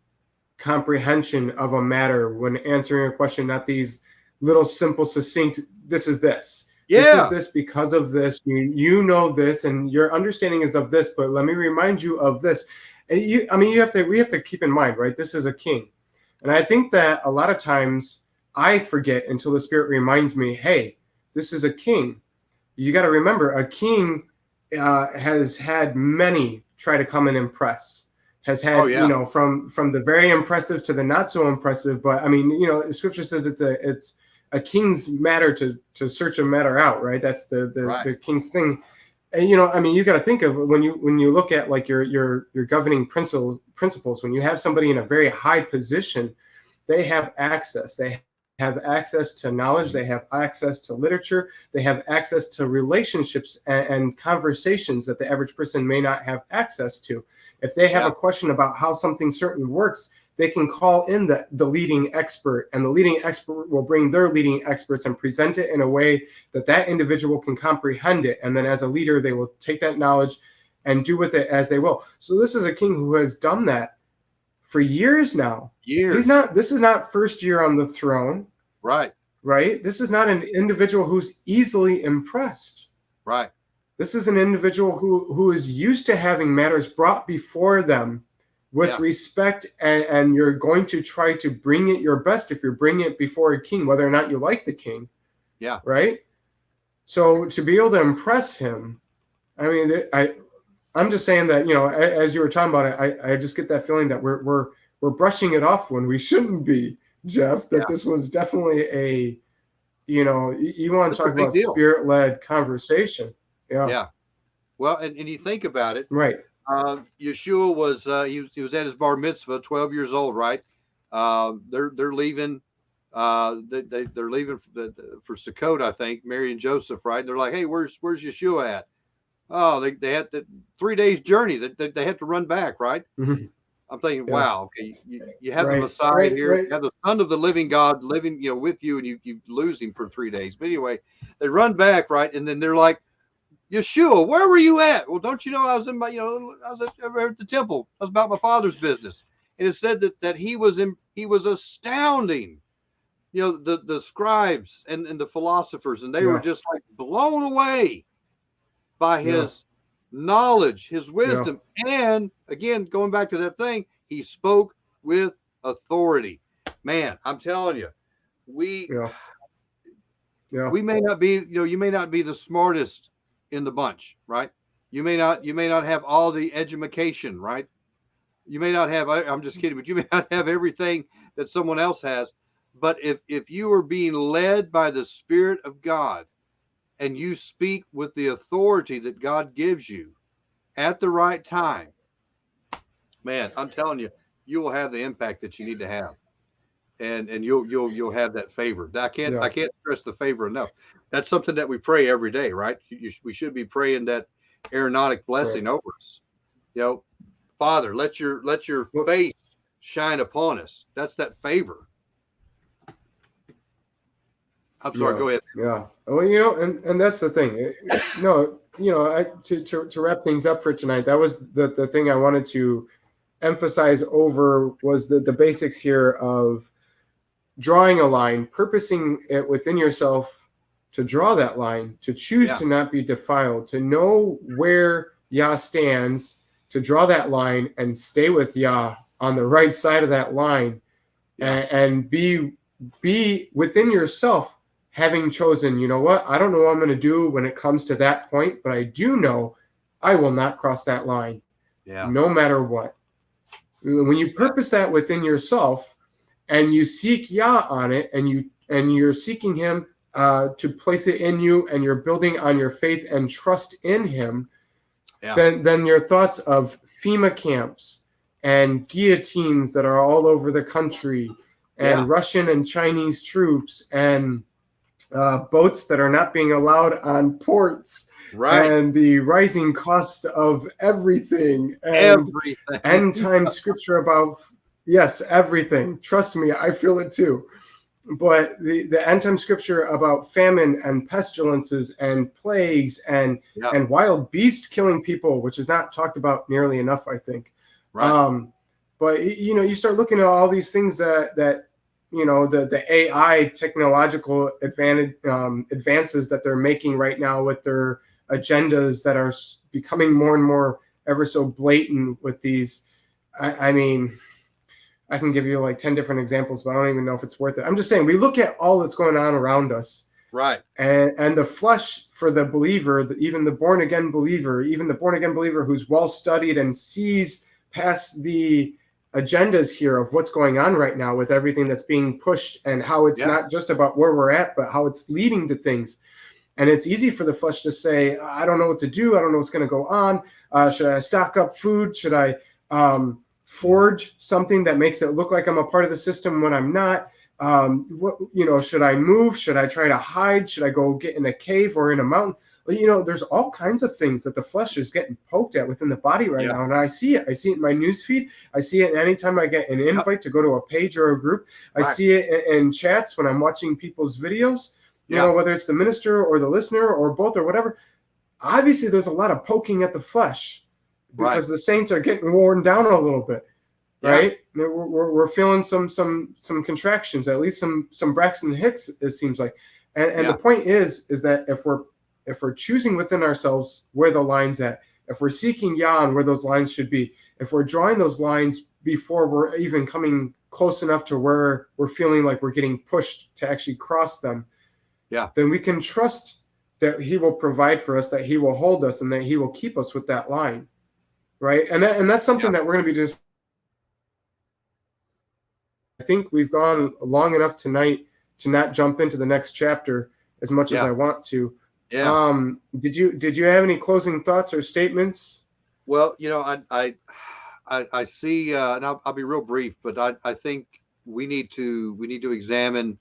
comprehension of a matter when answering a question, not these little simple succinct, this is this. Yeah. This is this because of this. You know this, and your understanding is of this, but let me remind you of this. And we have to keep in mind, right? This is a king. And I think that a lot of times I forget until the Spirit reminds me, hey, this is a king. You got to remember, a king has had many try to come and impress. Has had, from the very impressive to the not so impressive. But I mean, Scripture says it's a king's matter to search a matter out, right? That's the king's thing. And you got to think of when you look at like your governing principles. When you have somebody in a very high position, they have access. They have access to knowledge. They have access to literature. They have access to relationships and conversations that the average person may not have access to. If they have a question about how something certain works, they can call in the leading expert, and the leading expert will bring their leading experts and present it in a way that individual can comprehend it. And then as a leader, they will take that knowledge and do with it as they will. So this is a king who has done that for years now. This is not first year on the throne. Right. This is not an individual who's easily impressed. Right. This is an individual who is used to having matters brought before them with respect, and you're going to try to bring it your best if you're bringing it before a king, whether or not you like the king. Yeah. Right? So to be able to impress him, I mean, I'm just saying that, as you were talking about it, I just get that feeling that we're brushing it off when we shouldn't be, Jeff, that this was definitely a, you want to talk about Spirit-led conversation. Yeah. Yeah. Well, and you think about it. Right. Yeshua was he was at his bar mitzvah, 12 years old, right? They're leaving. They're leaving for Sukkot, I think. Mary and Joseph, right? They're like, hey, where's Yeshua at? Oh, they had the 3 days journey that they had to run back, right? Mm-hmm. I'm thinking, wow, okay, you have the Messiah here, you have the Son of the living God living, with you, and you lose him for 3 days. But anyway, they run back, right? And then they're like, Yeshua, where were you at? Well, don't you know I was in my, I was at the temple. I was about my Father's business. And it said that he was astounding, the scribes and the philosophers, and they were just like blown away by his knowledge, his wisdom. And again, going back to that thing, he spoke with authority. Man, I'm telling you, we may not be, you may not be the smartest in the bunch, right? You may not have all the education, right? You may not have, I'm just kidding, but you may not have everything that someone else has. But if you are being led by the Spirit of God and you speak with the authority that God gives you at the right time, man, I'm telling you, you will have the impact that you need to have. And you'll have that favor. I can't stress the favor enough. That's something that we pray every day, right? We should be praying that aeronautic blessing over us. Father, let your face shine upon us. That's that favor. I'm sorry. Go ahead. Yeah. Well, and that's the thing. To wrap things up for tonight, that was the thing I wanted to emphasize over was the basics here of drawing a line, purposing it within yourself to draw that line, to choose to not be defiled, to know where Yah stands, to draw that line and stay with Yah on the right side of that line, and be within yourself, having chosen, you know what, I don't know what I'm going to do when it comes to that point, but I do know I will not cross that line, no matter what. When you purpose that within yourself, and you seek Yah on it, and you're seeking Him to place it in you, and you're building on your faith and trust in Him, then your thoughts of FEMA camps and guillotines that are all over the country, and Russian and Chinese troops, and boats that are not being allowed on ports, and the rising cost of everything, and end time scripture about Yes, everything. Trust me, I feel it too. But the end time scripture about famine and pestilences and plagues Yeah. and wild beast killing people, which is not talked about nearly enough, I think. Right. But you start looking at all these things that the AI technological advances that they're making right now with their agendas that are becoming more and more ever so blatant with these. I mean, I can give you like 10 different examples, but I don't even know if it's worth it. I'm just saying, we look at all that's going on around us. Right. And the flesh for the believer, even the born again believer, who's well studied and sees past the agendas here of what's going on right now with everything that's being pushed and how it's not just about where we're at, but how it's leading to things. And it's easy for the flesh to say, I don't know what to do. I don't know what's going to go on. Should I stock up food? Should I forge something that makes it look like I'm a part of the system when I'm not? Should I move? Should I try to hide? Should I go get in a cave or in a mountain? There's all kinds of things that the flesh is getting poked at within the body right now. And I see it. I see it in my news feed. I see it anytime I get an invite to go to a page or a group. I see it in chats when I'm watching people's videos, whether it's the minister or the listener or both or whatever. Obviously, there's a lot of poking at the flesh because the saints are getting worn down a little bit. Right, we're feeling some contractions, at least some Braxton Hicks, it seems like, and the point is that if we're choosing within ourselves where the line's at, if we're seeking Yah and where those lines should be, if we're drawing those lines before we're even coming close enough to where we're feeling like we're getting pushed to actually cross them, then we can trust that He will provide for us, that He will hold us, and that He will keep us with that line, right? And that's something that we're going to be just. I think we've gone long enough tonight to not jump into the next chapter as much as I want to. Yeah. Did you have any closing thoughts or statements? Well, I see, and I'll be real brief, but I think we need to examine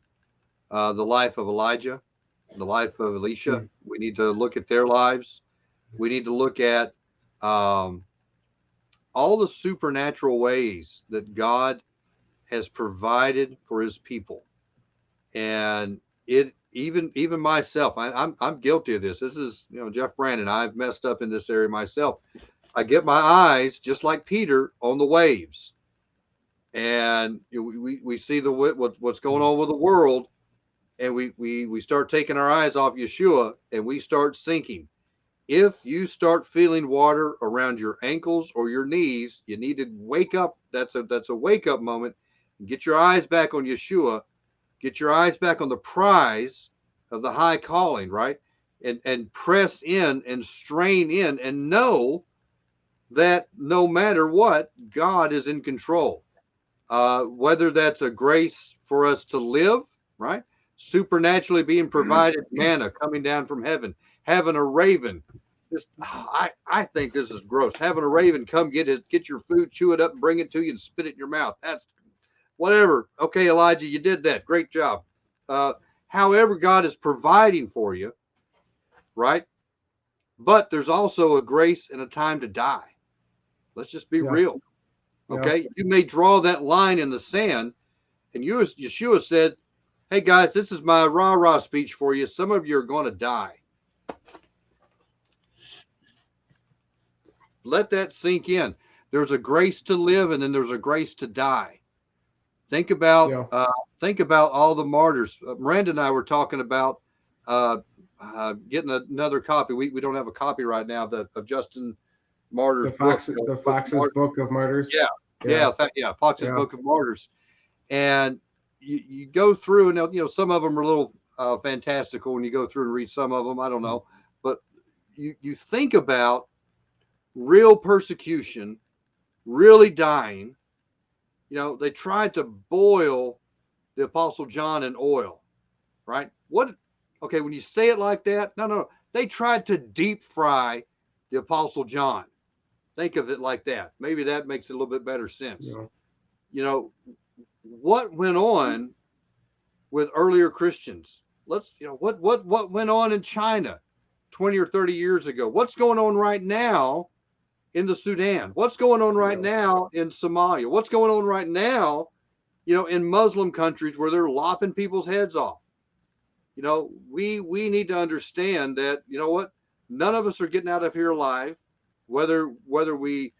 the life of Elijah, the life of Elisha. We need to look at their lives. We need to look at all the supernatural ways that God has provided for His people, and even myself, I'm guilty of this. This is Jeff Brennan. I've messed up in this area myself. I get my eyes just like Peter on the waves, and we see what's going on with the world, and we start taking our eyes off Yeshua, and we start sinking. If you start feeling water around your ankles or your knees, you need to wake up. That's a wake up moment. Get your eyes back on Yeshua. Get your eyes back on the prize of the high calling, right? And press in and strain in and know that no matter what, God is in control. Whether that's a grace for us to live, right? Supernaturally being provided manna coming down from heaven, having a raven. I think this is gross. Having a raven come get your food, chew it up, and bring it to you and spit it in your mouth. That's whatever. Okay, Elijah, you did that. Great job. However, God is providing for you, right? But there's also a grace and a time to die. Let's just be real. Okay, you may draw that line in the sand, and Yeshua said, "Hey guys, this is my rah-rah speech for you. Some of you are going to die." Let that sink in. There's a grace to live, and then there's a grace to die. Think about all the martyrs. Miranda and I were talking about getting another copy. We don't have a copy right now of Justin Martyr's book. The Fox's Book of Martyrs. Fox's Book of Martyrs. And you go through, and some of them are a little fantastical when you go through and read some of them. I don't know, but you think about real persecution, really dying. They tried to boil the Apostle John in oil, right? Okay, when you say it like that, no. They tried to deep fry the Apostle John. Think of it like that. Maybe that makes a little bit better sense. What went on with earlier Christians? What went on in China 20 or 30 years ago? What's going on right now in the Sudan? What's going on right now in Somalia? What's going on right now, in Muslim countries where they're lopping people's heads off? We need to understand that, what, none of us are getting out of here alive, whether we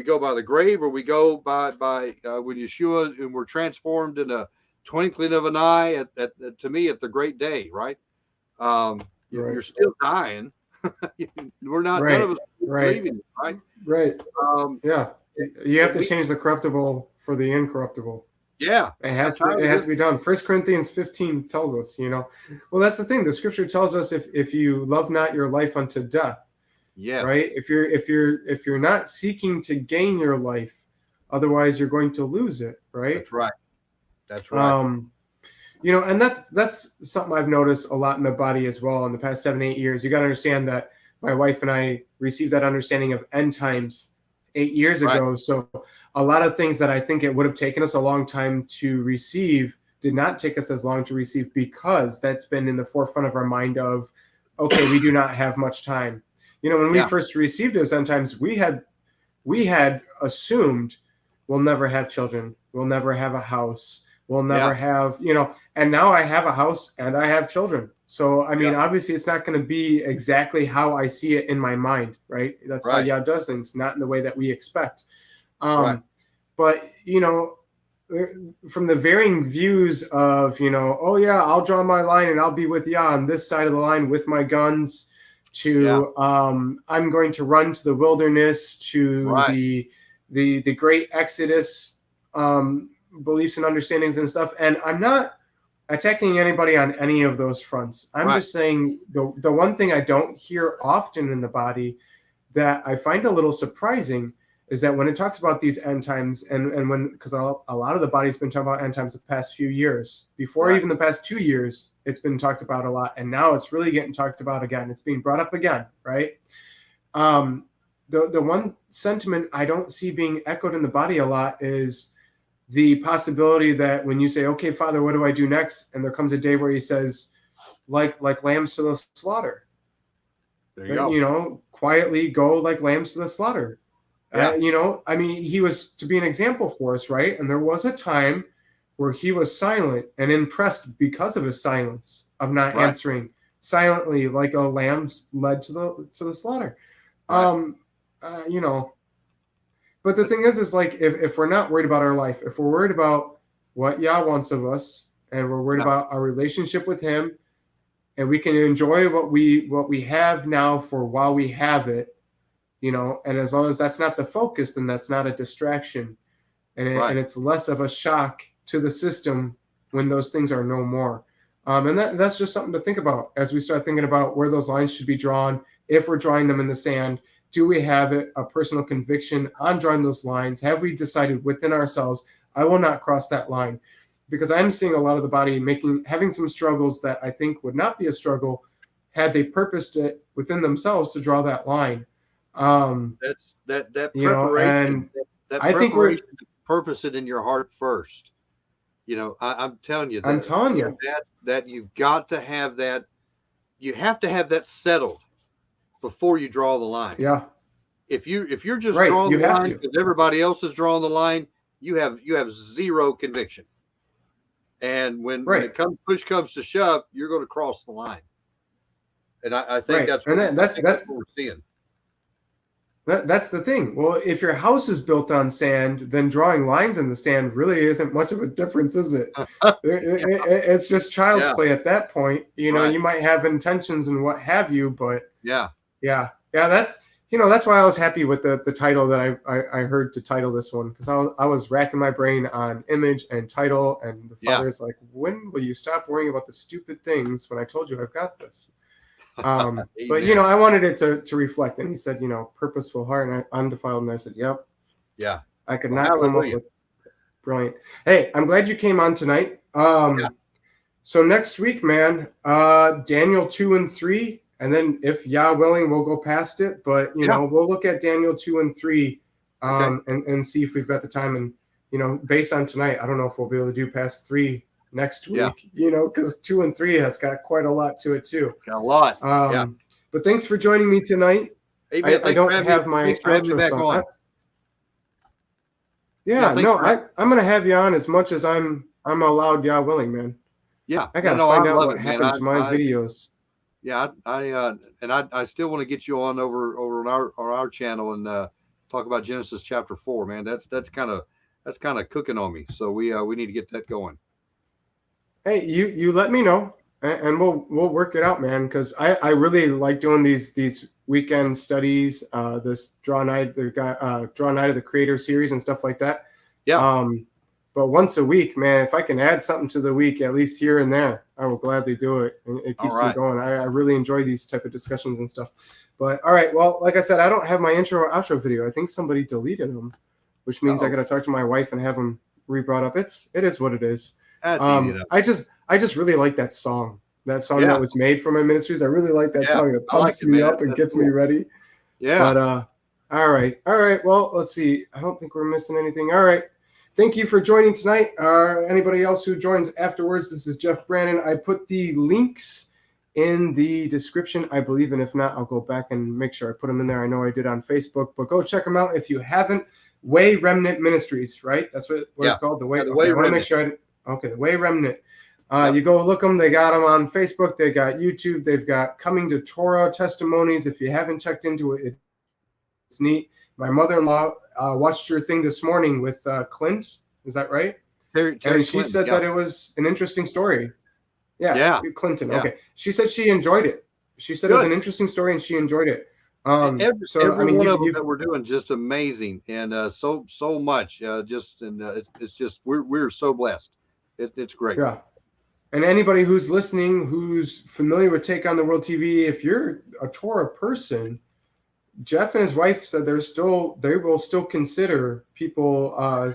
go by the grave or we go by when Yeshua and we're transformed in a twinkling of an eye to me at the great day, right? You're still dying. We're not, none of us believing it, right? Right. You have to change the corruptible for the incorruptible. Yeah. It has to be done. 1 Corinthians 15 tells us, well, that's the thing. The scripture tells us if you love not your life unto death. Yes. Right. If you're not seeking to gain your life, otherwise you're going to lose it. Right. That's right. And that's something I've noticed a lot in the body as well in the past 7-8 years. You got to understand that my wife and I received that understanding of end times 8 years ago. So a lot of things that I think it would have taken us a long time to receive did not take us as long to receive, because that's been in the forefront of our mind of, okay, we do not have much time. When we first received those end times, we had assumed we'll never have children. We'll never have a house. We'll never have, and now I have a house and I have children. So, I mean, obviously it's not going to be exactly how I see it in my mind, right? That's how Yah does things, not in the way that we expect. But, from the varying views of, oh yeah, I'll draw my line and I'll be with Yah on this side of the line with my guns, to I'm going to run to the wilderness, to the great Exodus, beliefs and understandings and stuff. And I'm not attacking anybody on any of those fronts. I'm just saying the one thing I don't hear often in the body that I find a little surprising is that when it talks about these end times, and because a lot of the body's been talking about end times the past few years, before even the past 2 years, it's been talked about a lot. And now it's really getting talked about again. It's being brought up again, right? The one sentiment I don't see being echoed in the body a lot is the possibility that when you say, okay, Father, what do I do next? And there comes a day where he says, like lambs to the slaughter. There you go. Quietly go like lambs to the slaughter. Yeah. I mean, he was to be an example for us, right? And there was a time where he was silent and impressed because of his silence of not answering, silently like a lamb led to the slaughter. But the thing is like, if we're not worried about our life, if we're worried about what Yah wants of us, and we're worried about our relationship with him, and we can enjoy what we have now for while we have it, and as long as that's not the focus, then that's not a distraction. And it's less of a shock to the system when those things are no more. And that's just something to think about as we start thinking about where those lines should be drawn. If we're drawing them in the sand, do we have a personal conviction on drawing those lines? Have we decided within ourselves, I will not cross that line? Because I'm seeing a lot of the body having some struggles that I think would not be a struggle had they purposed it within themselves to draw that line. That's that preparation. I think we're purpose it in your heart first. I'm telling you. That you've got to have that. You have to have that settled before you draw the line. Yeah. If you're just drawing the line because everybody else is drawing the line, you have zero conviction. And when push comes to shove, you're going to cross the line. And I think that's what we're seeing. That's the thing. Well, if your house is built on sand, then drawing lines in the sand really isn't much of a difference, is it? It's just child's play at that point. You might have intentions and what have you, but that's that's why I was happy with the title that I heard to title this one, because I was racking my brain on image and title, and the Father's like, when will you stop worrying about the stupid things when I told you I've got this? But I wanted it to reflect, and he said, purposeful heart and undefiled, and I said, yep. Yeah. I could not come up with brilliant. Hey, I'm glad you came on tonight. So next week, man, Daniel 2 and 3, and then if Yah willing, we'll go past it, but we'll look at Daniel 2 and 3 and see if we've got the time, and based on tonight, I don't know if we'll be able to do past 3 next week, because 2 and 3 has got quite a lot to it too. Got a lot. But thanks for joining me tonight. Amen. I don't have my thanks for having me outro back song. on. Yeah, thanks no, for, I'm gonna have you on as much as I'm allowed, Yah willing, man. yeah. I gotta No, I find out love what it, man. happened to my videos. Yeah, I still want to get you on over on our channel and talk about Genesis chapter 4, man. That's kind of cooking on me. So we need to get that going. Hey, you let me know, and we'll work it out, man. Because I really like doing these weekend studies, this draw night of the creator series and stuff like that. Yeah. But once a week, man, if I can add something to the week, at least here and there, I will gladly do it. It keeps me going. I really enjoy these type of discussions and stuff. But all right, well, like I said, I don't have my intro or outro video. I think somebody deleted them, which means I got to talk to my wife and have them re-brought up. It is what it is. That's easy enough. I just really like that song. That song Yeah. that was made for my ministries. I really like that song. It pumps me up and gets me ready. Yeah. But all right. Well, let's see. I don't think we're missing anything. All right. Thank you for joining tonight. Anybody else who joins afterwards, this is Jeff Brennan. I put the links in the description, I believe, and if not, I'll go back and make sure I put them in there. I know I did on Facebook, but go check them out if you haven't. Way Remnant Ministries, right? That's what it's called. The Way. Yeah, the Way I want to Remnant. make sure the Way Remnant. You go look them. They got them on Facebook. They got YouTube. They've got Coming to Torah testimonies. If you haven't checked into it, it's neat. My mother-in-law watched your thing this morning with Clint. Is that right? Terry and she Clinton, said that it was an interesting story. Yeah. Clinton. Yeah. Okay. She said she enjoyed it. She said it was an interesting story and she enjoyed it. Every one of them that we're doing just amazing and so much. It's just we're so blessed. It's great. Yeah. And anybody who's listening, who's familiar with Take on the World TV, if you're a Torah person, Jeff and his wife said they will still consider people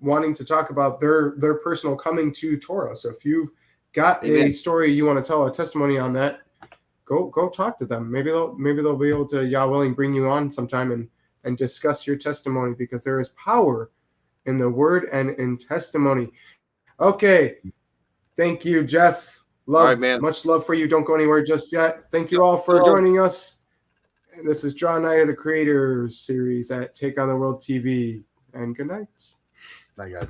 wanting to talk about their personal coming to Torah. So if you've got a story you want to tell, a testimony on that, go talk to them. Maybe they'll be able to, Yah willing, bring you on sometime and discuss your testimony, because there is power in the word and in testimony. Okay. Thank you, Jeff. Love, right, man. Much love for you. Don't go anywhere just yet. Thank you all for joining us. And this is Draw Night of the Creator series at Take on the World TV. And good night. Bye, guys.